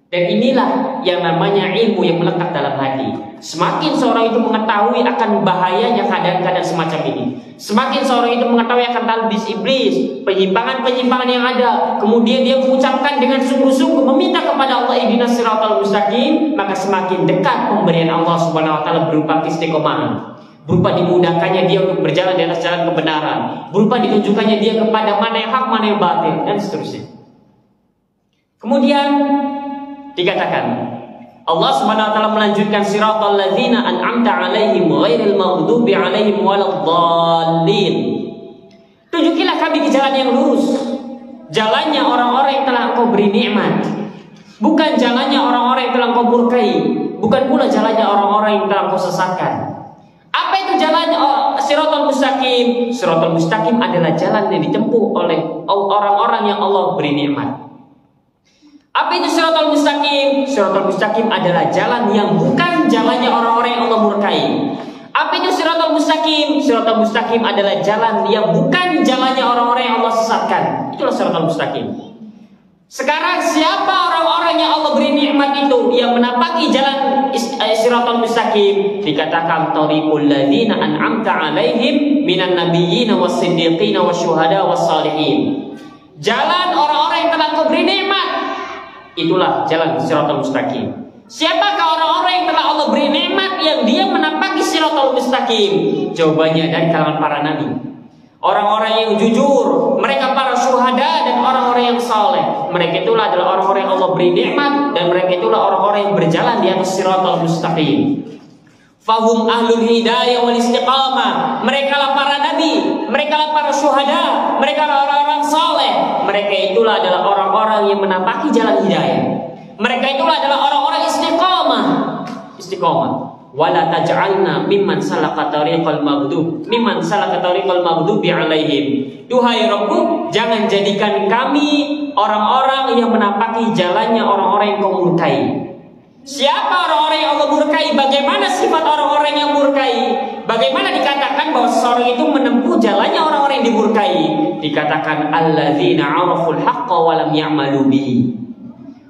Dan inilah yang namanya ilmu yang melekat dalam hati. Semakin seorang itu mengetahui akan bahayanya keadaan-keadaan semacam ini, semakin seorang itu mengetahui akan talbis iblis, penyimpangan-penyimpangan yang ada, kemudian dia mengucapkan dengan sungguh-sungguh meminta kepada Allah ihdinas siratal mustaqim, maka semakin dekat pemberian Allah Subhanahu wa taala berupa istiqomahan, berupa dimudahkannya dia untuk berjalan di atas jalan kebenaran, berupa ditunjukkannya dia kepada mana yang hak, mana yang batil, dan seterusnya. Kemudian dikatakan Allah Subhanahu wa taala melanjutkan siratal ladzina an'amta 'alaihim ghairil maghdubi 'alaihim waladdallin. Tunjukilah kami ke jalan yang lurus, jalannya orang-orang yang telah Engkau beri nikmat, bukan jalannya orang-orang yang telah Engkau murkai, bukan pula jalannya orang-orang yang telah Engkau sesatkan. Apa itu jalannya siratal mustaqim? Siratal mustaqim adalah jalan yang ditempuh oleh orang-orang yang Allah beri nikmat. Apa itu siratal mustaqim? Siratal mustaqim adalah jalan yang bukan jalannya orang-orang yang Allah murkai. Apa itu siratal mustaqim? Siratal mustaqim adalah jalan yang bukan jalannya orang-orang yang Allah sesatkan. Itulah siratal mustaqim. Sekarang siapa orang-orang yang Allah beri nikmat itu yang menapaki jalan siratal mustaqim? Dikatakan tariqul ladzina an'amta 'alaihim minan nabiyyin was-siddiqin wasyuhada was-shalihin. Jalan orang-orang yang telah Engkau beri nikmat, itulah jalan siratal mustaqim. Siapakah orang-orang yang telah Allah beri nikmat yang dia menapaki siratal mustaqim? Jawabannya dari kalangan para nabi, orang-orang yang jujur, mereka para syuhada dan orang-orang yang saleh. Mereka itulah adalah orang-orang yang Allah beri nikmat, dan mereka itulah orang-orang yang berjalan di atas siratal mustaqim. Fahum ahlul hidayah wal istiqamah. Mereka lah para nabi, mereka lah para syuhada, mereka lah orang-orang saleh. Mereka itulah adalah orang-orang yang menapaki jalan hidayah. Mereka itulah adalah orang-orang istiqamah. Istiqamah. Wala taj'alna mimman salaka tariqal maghdub maghdubi alaihim. Duhai Rabbku, jangan jadikan kami orang-orang yang menapaki jalannya orang-orang yang kau murkai. Siapa orang-orang yang Allah murkai? Bagaimana sifat orang-orang yang murkai? Bagaimana dikatakan bahwa seseorang itu menempuh jalannya orang-orang yang dimurkai? Dikatakan alladzina 'araful haqqa wa lam ya'malu bihi.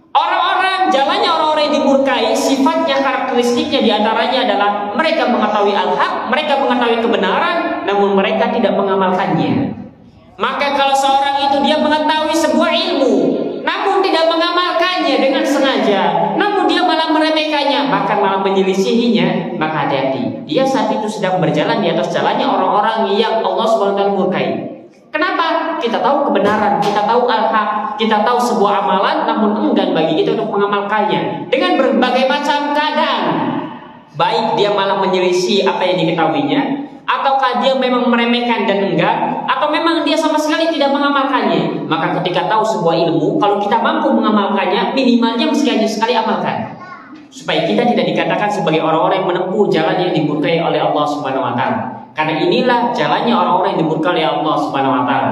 Orang-orang, jalannya orang-orang yang dimurkai, sifatnya, karakteristiknya diantaranya adalah mereka mengetahui al-haq, mereka mengetahui kebenaran, namun mereka tidak mengamalkannya. Maka kalau seorang itu dia mengetahui sebuah ilmu, namun tidak mengamalkannya dengan sengaja, namun dia malah meremehkannya, bahkan malah menyelisihinya, maka hati-hati. Dia saat itu sedang berjalan di atas jalannya orang-orang yang Allah SWT murkai. Kenapa? Kita tahu kebenaran, kita tahu al-haq, kita tahu sebuah amalan, namun enggan bagi kita untuk mengamalkannya dengan berbagai macam keadaan. Baik dia malah menyelisih apa yang diketahuinya, ataukah dia memang meremehkan dan enggan, atau memang dia sama sekali tidak mengamalkannya. Maka ketika tahu sebuah ilmu, kalau kita mampu mengamalkannya, minimalnya sekali sekali amalkan, supaya kita tidak dikatakan sebagai orang-orang yang menempuh jalan yang dimurkai oleh Allah Subhanahu wa taala. Karena inilah jalannya orang-orang yang dimurkai oleh Allah Subhanahu wa taala.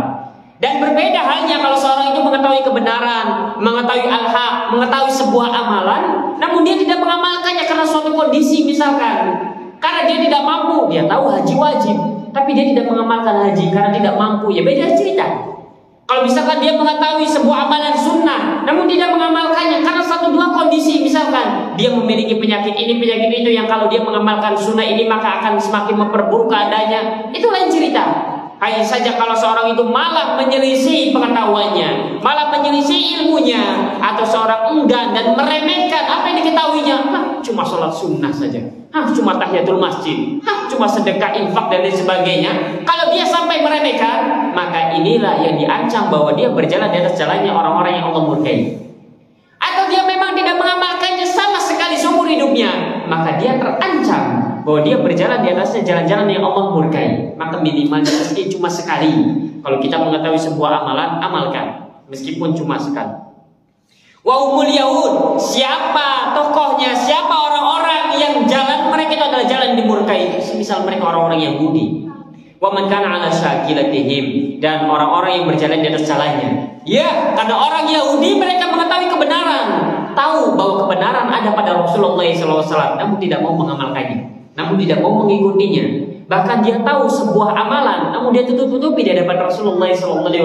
Dan berbeda halnya kalau seorang itu mengetahui kebenaran, mengetahui al-haq, mengetahui sebuah amalan, namun dia tidak mengamalkannya karena suatu kondisi misalkan. Karena dia tidak mampu, dia tahu haji wajib, tapi dia tidak mengamalkan haji karena tidak mampu, ya beda cerita. Kalau misalkan dia mengetahui sebuah amalan sunnah, namun tidak mengamalkannya karena satu dua kondisi, misalkan dia memiliki penyakit ini, penyakit itu, yang kalau dia mengamalkan sunnah ini maka akan semakin memperburuk keadaannya, itu lain cerita. Hanya saja kalau seorang itu malah menyelisih pengetahuannya, malah menyelisih ilmunya, atau seorang enggan dan meremehkan apa yang diketahuinya, cuma sholat sunnah saja, cuma tahiyatul masjid, cuma sedekah, infak dan lain sebagainya. Kalau dia sampai meremehkan, maka inilah yang diancam bahwa dia berjalan di atas jalannya orang-orang yang Allah murkai. Atau dia memang tidak mengamalkannya sama sekali seumur hidupnya, maka dia terancam bahwa dia berjalan di atasnya jalan-jalan yang Allah murkai. Maka minimalnya meski cuma sekali, kalau kita mengetahui sebuah amalan, amalkan meskipun cuma sekali. Wa umul yahud, siapa tokohnya, siapa orang-orang yang jalan mereka itu adalah jalan dimurkai, semisal mereka orang-orang Yahudi. Wa man kana ala syakilatihim, dan orang-orang yang berjalan di atas jalannya. Ya, karena orang Yahudi mereka mengetahui kebenaran, tahu bahwa kebenaran ada pada Rasulullah SAW, namun tidak mau mengamalkannya, namun tidak mau mengikutinya. Bahkan dia tahu sebuah amalan, namun dia tutup-tutupi di hadapan Rasulullah SAW.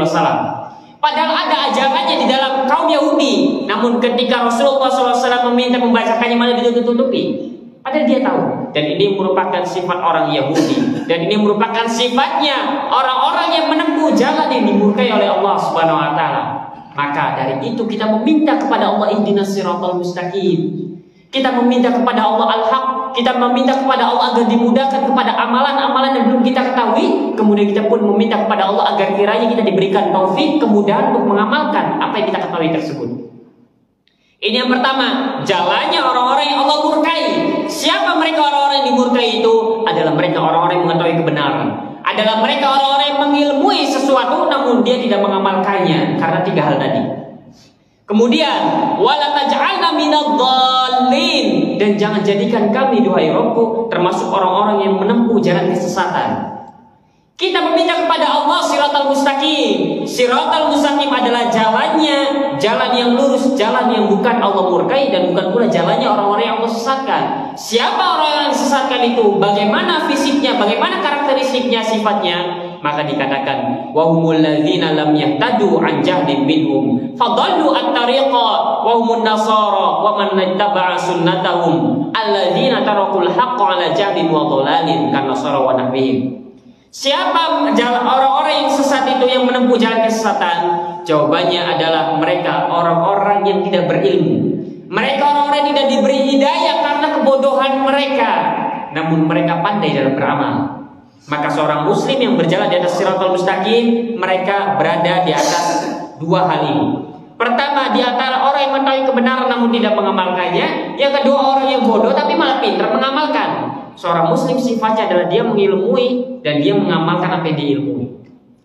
Padahal ada ajarannya di dalam kaum Yahudi, namun ketika Rasulullah SAW meminta membacakannya malah ditutup-tutupi. Padahal dia tahu, dan ini merupakan sifat orang Yahudi, dan ini merupakan sifatnya orang-orang yang menempuh jalan yang dimurkai oleh Allah Subhanahu wa taala. Maka dari itu kita meminta kepada Allah ihdinas siratal mustaqim. Kita meminta kepada Allah al-haq, kita meminta kepada Allah agar dimudahkan kepada amalan-amalan yang belum kita ketahui. Kemudian kita pun meminta kepada Allah agar kiranya kita diberikan taufik, kemudahan untuk mengamalkan apa yang kita ketahui tersebut. Ini yang pertama, jalannya orang-orang yang Allah murkai. Siapa mereka orang-orang yang dimurkai itu? Adalah mereka orang-orang yang mengetahui kebenaran, adalah mereka orang-orang yang mengilmui sesuatu namun dia tidak mengamalkannya karena tiga hal tadi. Kemudian wala taj'alna minadh-dhallin, dan jangan jadikan kami duhai Rabbku termasuk orang-orang yang menempuh jalan kesesatan. Kita meminta kepada Allah siratal mustaqim. Siratal mustaqim adalah jalannya, jalan yang lurus, jalan yang bukan Allah murkai dan bukan pula jalannya orang-orang yang Allah sesatkan. Siapa orang yang sesatkan itu? Bagaimana fisiknya? Bagaimana karakteristiknya, sifatnya? Maka dikatakan wa humul ladzina lam yahtadu an jahdin minhum fadallu at-tariqa wa humun nasara wa man ittaba'a sunnatahum alladzina tarakul haqqa ala jahdin wa dhalalin kan nasara wa nahwihim. Siapa orang-orang yang sesat itu, yang menempuh jalan kesesatan? Jawabannya adalah mereka orang-orang yang tidak berilmu. Mereka orang-orang yang tidak diberi hidayah karena kebodohan mereka, namun mereka pandai dalam beramal. Maka seorang muslim yang berjalan di atas siratal mustaqim, mereka berada di atas dua hal ini. Pertama, di antara orang yang mengetahui kebenaran namun tidak mengamalkannya. Yang kedua, orang yang bodoh tapi malah pintar mengamalkan. Seorang muslim sifatnya adalah dia mengilmui dan dia mengamalkan apa yang diilmui.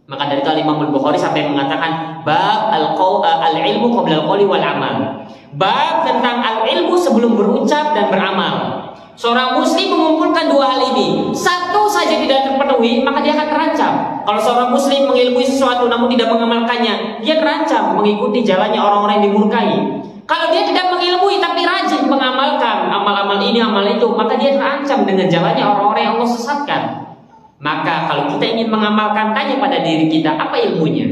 Maka dari itu Imam Al-Bukhari sampai mengatakan bab al-ilmu qabla al-qawli wal amal. Bab tentang al-ilmu sebelum berucap dan beramal. Seorang muslim mengumpulkan dua hal ini. Satu saja tidak terpenuhi, maka dia akan terancam. Kalau seorang muslim mengilmui sesuatu namun tidak mengamalkannya, dia terancam mengikuti jalannya orang-orang yang dimurkai. Kalau dia tidak mengilmui tapi rajin mengamalkan amal-amal ini, amal itu, maka dia terancam dengan jalannya orang-orang yang Allah sesatkan. Maka kalau kita ingin mengamalkan, tanya pada diri kita, apa ilmunya?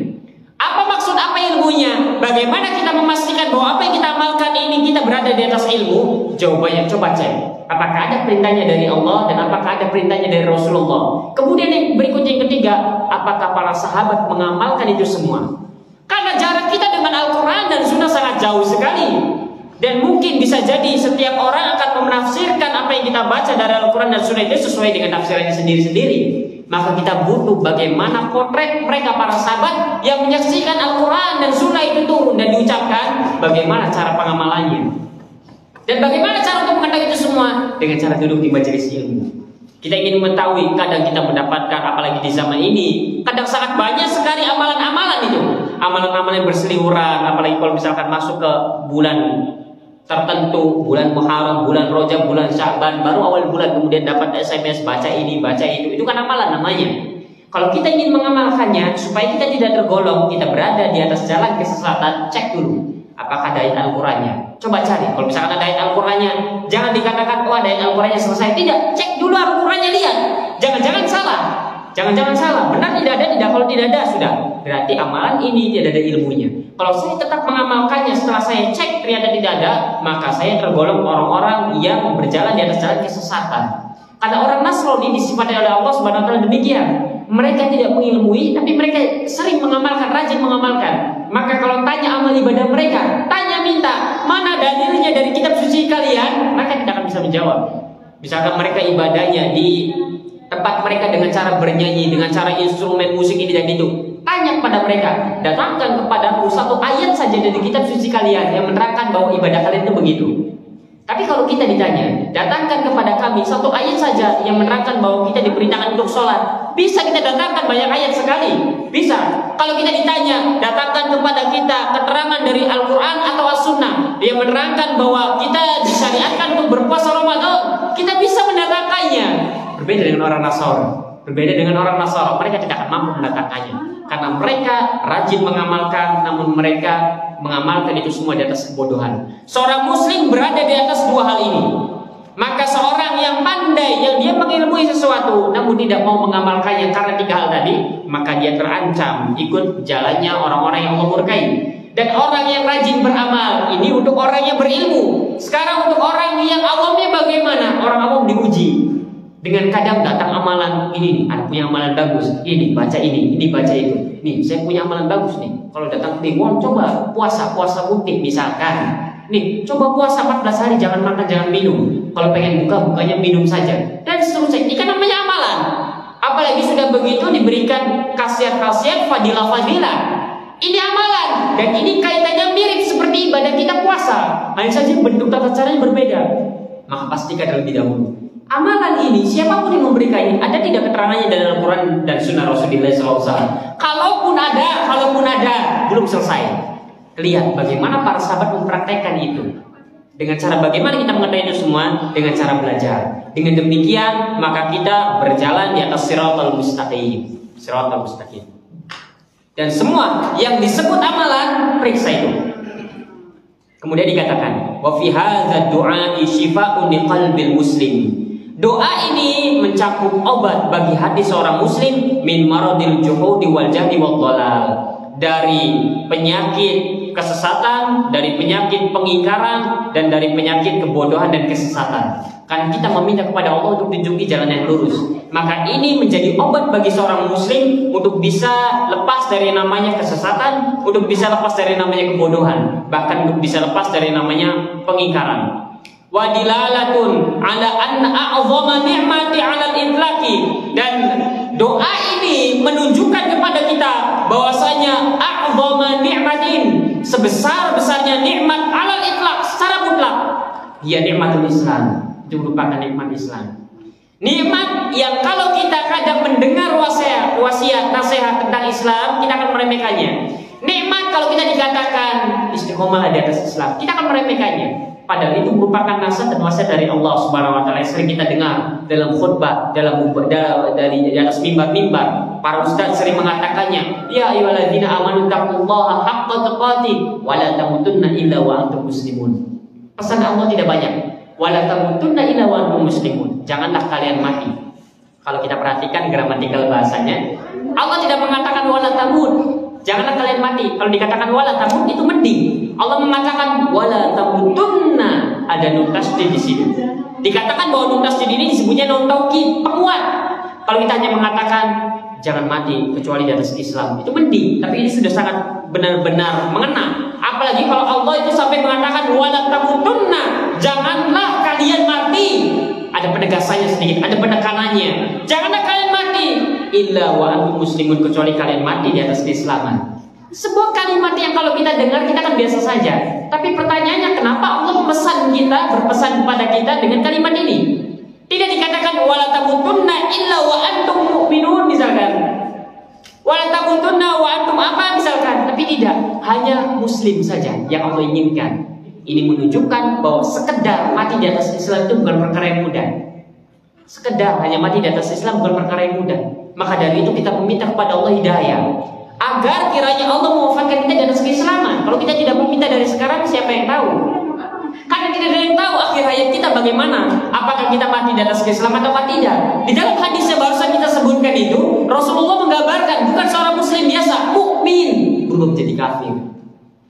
Apa maksud apa ilmunya? Bagaimana kita memastikan bahwa apa yang kita amalkan ini kita berada di atas ilmu? Jawabannya coba cek. Apakah ada perintahnya dari Allah dan apakah ada perintahnya dari Rasulullah? Kemudian yang berikutnya yang ketiga, apakah para sahabat mengamalkan itu semua? Karena jarak kita dengan Al-Quran dan Sunnah sangat jauh sekali. Dan mungkin bisa jadi setiap orang akan menafsirkan apa yang kita baca dari Al-Quran dan Sunnah itu sesuai dengan tafsirannya sendiri-sendiri. Maka kita butuh bagaimana potret mereka para sahabat yang menyaksikan Al-Quran dan Sunnah itu turun dan diucapkan, bagaimana cara pengamalannya. Dan bagaimana cara untuk mengetahui itu semua? Dengan cara duduk di majelis ilmu. Kita ingin mengetahui, kadang kita mendapatkan, apalagi di zaman ini, kadang sangat banyak sekali amalan-amalan itu. Amalan-amalan yang berseliweran, apalagi kalau misalkan masuk ke bulan tertentu, bulan Muharram, bulan Rajab, bulan Sya'ban, baru awal bulan kemudian dapat SMS, baca ini, baca itu kan amalan namanya. Kalau kita ingin mengamalkannya, supaya kita tidak tergolong, kita berada di atas jalan kesesatan, cek dulu. Apakah ada ayat Al-Qurannya? Coba cari. Kalau misalkan ada ayat Al-Qurannya, jangan dikatakan, oh ada ayat Al-Qurannya selesai. Tidak, cek dulu Al-Qurannya, lihat. Jangan-jangan salah. Jangan-jangan salah. Benar tidak ada, tidak. Kalau tidak ada, sudah. Berarti amalan ini tidak ada ilmunya. Kalau saya tetap mengamalkannya setelah saya cek ternyata tidak ada, maka saya tergolong orang-orang yang berjalan di atas jalan kesesatan. Karena orang Nasrani disifati oleh Allah Subhanahu wa taala demikian. Mereka tidak mengilmui, tapi mereka sering mengamalkan, rajin mengamalkan. Maka kalau tanya amal ibadah mereka, tanya minta, mana dalilnya dari kitab suci kalian? Mereka tidak akan bisa menjawab. Misalkan mereka ibadahnya di tempat mereka dengan cara bernyanyi, dengan cara instrumen musik ini dan itu. Tanya kepada mereka, datangkan kepadaku satu ayat saja dari kitab suci kalian yang menerangkan bahwa ibadah kalian itu begitu. Tapi kalau kita ditanya, datangkan kepada kami satu ayat saja yang menerangkan bahwa kita diperintahkan untuk sholat. Bisa kita datangkan banyak ayat sekali. Bisa. Kalau kita ditanya, datangkan kepada kita keterangan dari Al-Quran atau As-Sunnah yang menerangkan bahwa kita disyariatkan untuk berpuasa Ramadan. Kita bisa mendatangkannya. Berbeda dengan orang Nasrani. Berbeda dengan orang Nasrani, mereka tidak akan mampu mendatangkannya. Karena mereka rajin mengamalkan, namun mereka mengamalkan itu semua di atas kebodohan. Seorang muslim berada di atas dua hal ini. Maka seorang yang pandai, yang dia mengilmui sesuatu namun tidak mau mengamalkannya karena tiga hal tadi, maka dia terancam ikut jalannya orang-orang yang Allah murkai. Dan orang yang rajin beramal, ini untuk orang yang berilmu. Sekarang untuk orang yang awamnya bagaimana? Orang awam diuji dengan kadang datang amalan ini, ada punya amalan bagus, ini baca ini baca itu. Nih, saya punya amalan bagus nih. Kalau datang kliwon, coba puasa putih misalkan. Nih, coba puasa 14 hari, jangan makan, jangan minum. Kalau pengen buka, bukanya minum saja. Dan seterusnya. Ini kan namanya amalan. Apalagi sudah begitu diberikan khasiat-khasiat, fadilah-fadilah. Ini amalan. Dan ini kaitannya mirip seperti ibadah kita puasa. Hanya saja bentuk tata caranya berbeda. Maka pastikan terlebih dahulu. Amalan ini siapapun yang memberikannya, ada tidak keterangannya dalam Al-Quran dan Sunnah Rasulullah SAW? Kalaupun ada, belum selesai. Lihat bagaimana para sahabat mempraktekkan itu. Dengan cara bagaimana kita mengetahui itu semua? Dengan cara belajar. Dengan demikian maka kita berjalan di atas siratal mustaqim. Siratal mustaqim. Dan semua yang disebut amalan, periksa itu. Kemudian dikatakan, wa fi hadzal du'a syifa'un liqalbil muslim. Doa ini mencakup obat bagi hati seorang muslim min maradil juhudi wal jahli wad dhalal. Dari penyakit kesesatan, dari penyakit pengingkaran, dan dari penyakit kebodohan dan kesesatan. Karena kita meminta kepada Allah untuk tunjuki jalan yang lurus. Maka ini menjadi obat bagi seorang muslim untuk bisa lepas dari namanya kesesatan, untuk bisa lepas dari namanya kebodohan, bahkan untuk bisa lepas dari namanya pengingkaran. Wa dilalatun ala anna a'zama ni'mati 'alal itlaqi, dan doa ini menunjukkan kepada kita bahwasanya a'zama ni'matin, sebesar-besarnya nikmat 'alal itlaq secara mutlak, ya nikmatul Islam, itu merupakan nikmat Islam. Nikmat yang kalau kita kadang mendengar wasiat nasihat tentang Islam, kita akan meremehkannya. Nikmat kalau kita dikatakan istiqomah di atas Islam, kita akan meremehkannya. Padahal itu merupakan nasihat dan wasiat dari Allah Subhanahu wa taala yang sering kita dengar dalam khutbah, dari atas mimbar-mimbar. Para ustaz sering mengatakannya, ya ayyuhalladzina amanu taqullaha haqqa tuqatih wa la tamutunna illa wa antum muslimun. Pesan Allah tidak banyak. Wa la tamutunna illa wa antum muslimun. Janganlah kalian mati. Kalau kita perhatikan gramatikal bahasanya, Allah tidak mengatakan wa la tamut. Janganlah kalian mati. Kalau dikatakan wala tamut itu mending. Allah mengatakan wala tamutunna, ada nun tasdid di sini. Dikatakan bahwa nun tasdid ini disebutnya nun taukid, penguat. Kalau kita hanya mengatakan jangan mati kecuali di atas Islam, itu mending. Tapi ini sudah sangat benar-benar mengena. Apalagi kalau Allah itu sampai mengatakan wala tamutunna, janganlah kalian mati. Ada penegasannya sedikit, ada penekanannya. Janganlah kalian mati illa wa antum muslimun, kecuali kalian mati di atas keislaman. Sebuah kalimat yang kalau kita dengar kita kan biasa saja. Tapi pertanyaannya, kenapa Allah berpesan kepada kita dengan kalimat ini? Tidak dikatakan wala tamutunna illa wa antum mu'minun misalkan. Wala tamutunna wa antum apa misalkan. Tapi tidak, hanya muslim saja yang Allah inginkan. Ini menunjukkan bahwa sekedar mati di atas Islam itu bukan perkara yang mudah. Sekedar hanya mati di atas Islam bukan perkara yang mudah. Maka dari itu kita meminta kepada Allah hidayah, agar kiranya Allah mewafatkan kita di atas keislaman. Kalau kita tidak meminta dari sekarang, siapa yang tahu? Karena tidak ada yang tahu akhir hayat kita bagaimana. Apakah kita mati di atas keislaman atau tidak. Di dalam hadis yang barusan kita sebutkan itu, Rasulullah menggambarkan bukan seorang muslim biasa, mukmin berubah menjadi kafir.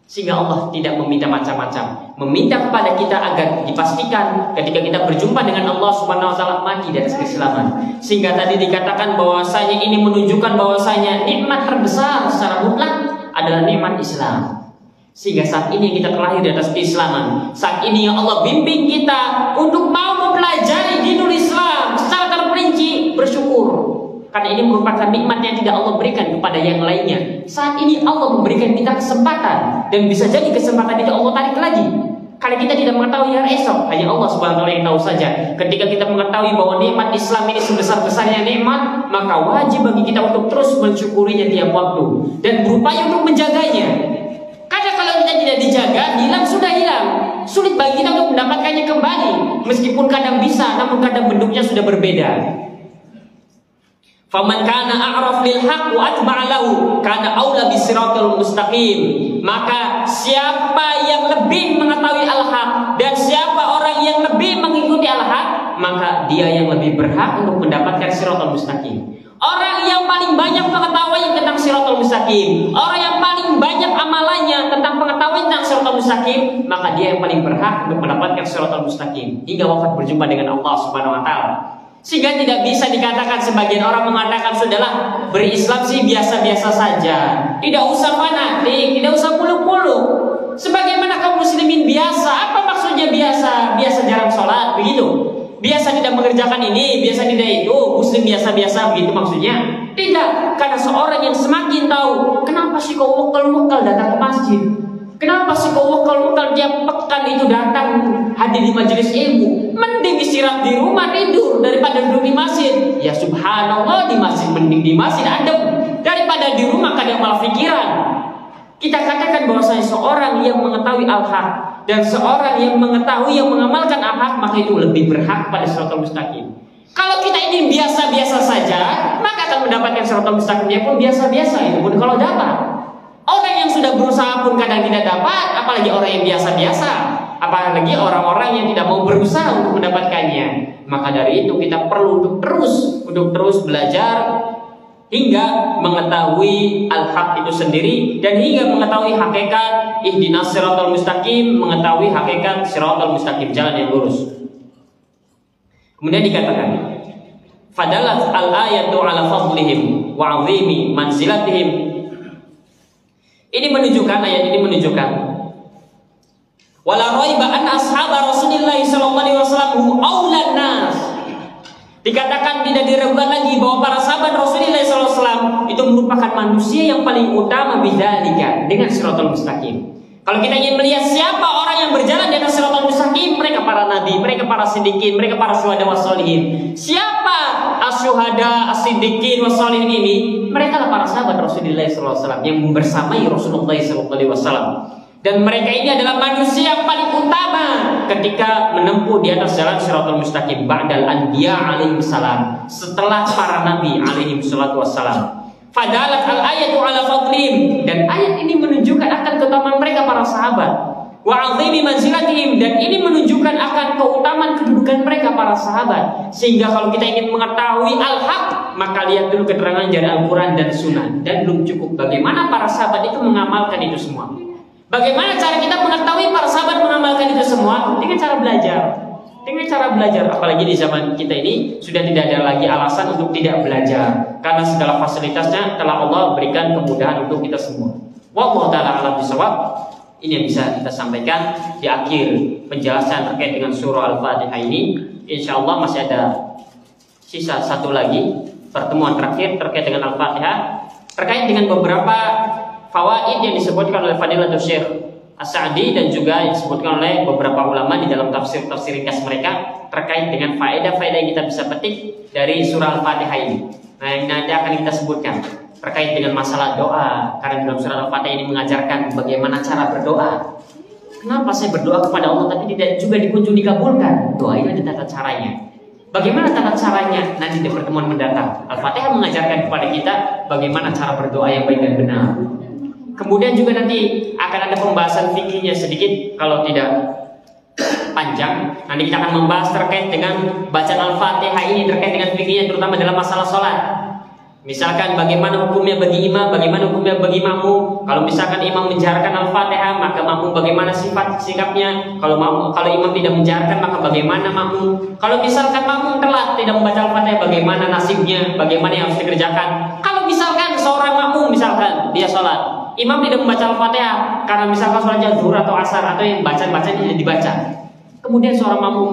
Sehingga Allah tidak meminta macam-macam, meminta kepada kita agar dipastikan ketika kita berjumpa dengan Allah Subhanahu wa taala mati di atas keislaman. Sehingga tadi dikatakan bahwasanya ini menunjukkan bahwasanya nikmat terbesar secara mutlak adalah nikmat Islam. Sehingga saat ini kita terlahir di atas keislaman. Saat ini yang Allah bimbing kita untuk mau mempelajari dinul Islam secara terperinci, bersyukur. Karena ini merupakan nikmat yang tidak Allah berikan kepada yang lainnya. Saat ini Allah memberikan kita kesempatan, dan bisa jadi kesempatan itu Allah tarik lagi. Karena kita tidak mengetahui hari esok, hanya Allah Subhanahu wa taala yang tahu saja. Ketika kita mengetahui bahwa nikmat Islam ini sebesar-besarnya nikmat, maka wajib bagi kita untuk terus mensyukurinya tiap waktu dan berupaya untuk menjaganya. Karena kalau kita tidak dijaga, hilang sudah hilang. Sulit bagi kita untuk mendapatkannya kembali. Meskipun kadang bisa, namun kadang bentuknya sudah berbeda. Faman kana a'raf lil haqq wa atba'a lahu kana aula bisiratal mustaqim. Maka siapa yang lebih mengetahui al-haq dan siapa orang yang lebih mengikuti al-haq, maka dia yang lebih berhak untuk mendapatkan siratal mustaqim. Orang yang paling banyak pengetahuan tentang siratal mustaqim, orang yang paling banyak amalannya tentang pengetahuan tentang siratal mustaqim, maka dia yang paling berhak untuk mendapatkan siratal mustaqim hingga wafat berjumpa dengan Allah Subhanahu wa taala. Sehingga tidak bisa dikatakan sebagian orang mengatakan sudahlah berislam sih biasa-biasa saja, tidak usah fanatik, tidak usah muluk-muluk. Sebagaimana kaum muslimin biasa, apa maksudnya biasa? Biasa jarang sholat, begitu. Biasa tidak mengerjakan ini, biasa tidak itu, muslim biasa-biasa begitu maksudnya? Tidak, karena seorang yang semakin tahu kenapa sih kau wakal-wakal datang ke masjid, kenapa sih kau wakal-wakal tiap pekan itu datang hadir di majelis ilmu, mending istirahat di rumah tidur daripada duduk di masjid. Ya subhanallah, di masjid mending di masjid adem daripada di rumah kadang malah pikiran. Kita katakan bahwasanya seorang yang mengetahui al-haq dan seorang yang mengetahui yang mengamalkan al-haq, maka itu lebih berhak pada siratal mustaqim. Kalau kita ingin biasa-biasa saja, maka akan mendapatkan siratal mustaqimnya pun biasa-biasa, itu pun kalau dapat. Orang yang sudah berusaha pun kadang tidak dapat, apalagi orang yang biasa-biasa, apalagi orang-orang yang tidak mau berusaha untuk mendapatkannya. Maka dari itu kita perlu untuk terus belajar hingga mengetahui al-haq itu sendiri dan hingga mengetahui hakikat ihdinas siratal mustaqim, mengetahui hakikat siratal mustaqim, jalan yang lurus. Kemudian dikatakan fadalat al-ayatu ala fadlihim wa 'azimi manzilatihim. Ini menunjukkan, ayat ini menunjukkan wala raiba anna ashabar Rasulillah sallallahu alaihi wasallam aulan nas. Dikatakan tidak diragukan lagi bahwa para sahabat Rasulullah SAW itu merupakan manusia yang paling utama bidzalika, dengan siratal mustaqim. Kalau kita ingin melihat siapa orang yang berjalan di atas siratal mustaqim, mereka para nabi, mereka para siddiqin, mereka para syuhada was sholihin. Siapa Asyuhada, as-siddiqin, wassalihin ini, mereka lah para sahabat Rasulullah SAW yang bersamai Rasulullah SAW. Dan mereka ini adalah manusia yang paling utama ketika menempuh di atas jalan Shiratal Mustaqim ba'dal anbiya alaihi salam, setelah para nabi alaihi salatu wassalam. Fadalat al-ayatu ala fadlihim, dan ayat ini menunjukkan akan keutamaan mereka para sahabat. Wa 'azimi manzilatihim, dan ini menunjukkan akan keutamaan kedudukan mereka para sahabat. Sehingga kalau kita ingin mengetahui al-haq, maka lihat dulu keterangan dari Al-Quran dan Sunnah. Dan belum cukup, bagaimana para sahabat itu mengamalkan itu semua. Bagaimana cara kita mengetahui para sahabat mengamalkan itu semua? Dengan cara belajar. Dengan cara belajar, apalagi di zaman kita ini sudah tidak ada lagi alasan untuk tidak belajar, karena segala fasilitasnya telah Allah berikan kemudahan untuk kita semua. Wallahu ta'ala a'lam bishawab. Ini yang bisa kita sampaikan di akhir penjelasan terkait dengan surah Al-Fatihah ini. Insya Allah masih ada sisa satu lagi pertemuan terakhir terkait dengan Al-Fatihah, terkait dengan beberapa fawaid yang disebutkan oleh Fadilatul Syekh As-Sa'di dan juga yang disebutkan oleh beberapa ulama di dalam tafsir-tafsir ringkas mereka terkait dengan faedah-faedah yang kita bisa petik dari surah Al-Fatihah ini. Nah, yang nanti akan kita sebutkan terkait dengan masalah doa, karena dalam surah Al-Fatihah ini mengajarkan bagaimana cara berdoa. Kenapa saya berdoa kepada Allah tapi tidak juga dikunjung dikabulkan? Doa ini ada tata caranya. Bagaimana tata caranya? Nanti di pertemuan mendatang. Al-Fatihah mengajarkan kepada kita bagaimana cara berdoa yang baik dan benar. Kemudian juga nanti akan ada pembahasan fikihnya sedikit, kalau tidak panjang. Nanti kita akan membahas terkait dengan bacaan Al-Fatihah ini, terkait dengan fikihnya terutama dalam masalah sholat. Misalkan bagaimana hukumnya bagi imam, bagaimana hukumnya bagi makmum. Kalau misalkan imam menjaharkan Al-Fatihah, maka makmum bagaimana sikapnya. Kalau imam tidak menjaharkan, maka bagaimana makmum. Kalau misalkan makmum telat tidak membaca Al-Fatihah, bagaimana nasibnya, bagaimana yang harus dikerjakan. Kalau misalkan seorang makmum, misalkan dia sholat, imam tidak membaca Al-Fatihah karena misalkan sholatnya zuhur atau asar, atau yang bacaan-bacaan tidak dibaca, kemudian seorang makmum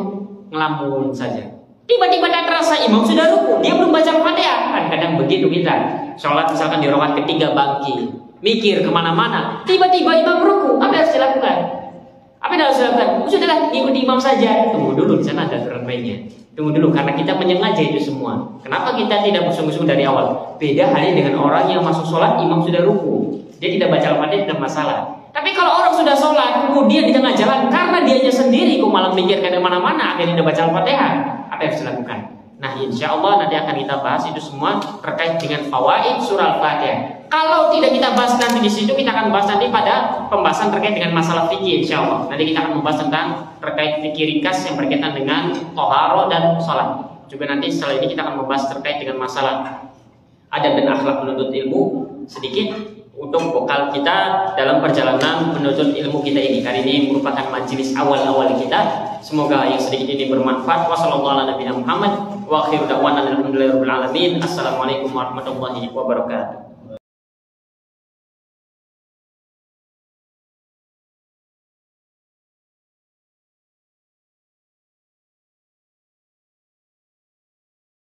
ngelamun saja. Tiba-tiba tak terasa imam sudah ruku, dia belum baca Al-Fatihah. Kan kadang begitu kita sholat misalkan di rakaat ketiga bangkit, mikir kemana-mana, tiba-tiba imam ruku, apa yang harus dilakukan? Apa yang harus dilakukan? Sudahlah, ikuti imam saja. Tunggu dulu, di sana ada aturan mainnya. Tunggu dulu, karena kita menyengaja itu semua. Kenapa kita tidak bersungguh-sungguh dari awal? Beda halnya dengan orang yang masuk sholat, imam sudah ruku, dia tidak baca Al-Fatihah, tidak masalah. Tapi kalau orang sudah sholat, kemudian di tengah jalan, karena dianya sendiri kok malah mikirkan kemana-mana, akhirnya tidak baca Al-Fatihah, apa yang harus dilakukan? Nah, insya Allah nanti akan kita bahas itu semua terkait dengan fawaid surah Al-Fatihah. Kalau tidak kita bahas nanti di situ, kita akan bahas nanti pada pembahasan terkait dengan masalah fikih, insya Allah. Nanti kita akan membahas tentang terkait fikih ringkas yang berkaitan dengan toharo dan sholat. Juga nanti setelah ini kita akan membahas terkait dengan masalah adab dan akhlak menuntut ilmu sedikit untuk bekal kita dalam perjalanan menuntut ilmu kita ini. Hari ini merupakan majelis awal-awal kita. Semoga yang sedikit ini bermanfaat. Wassalamualaikum warahmatullahi wabarakatuh.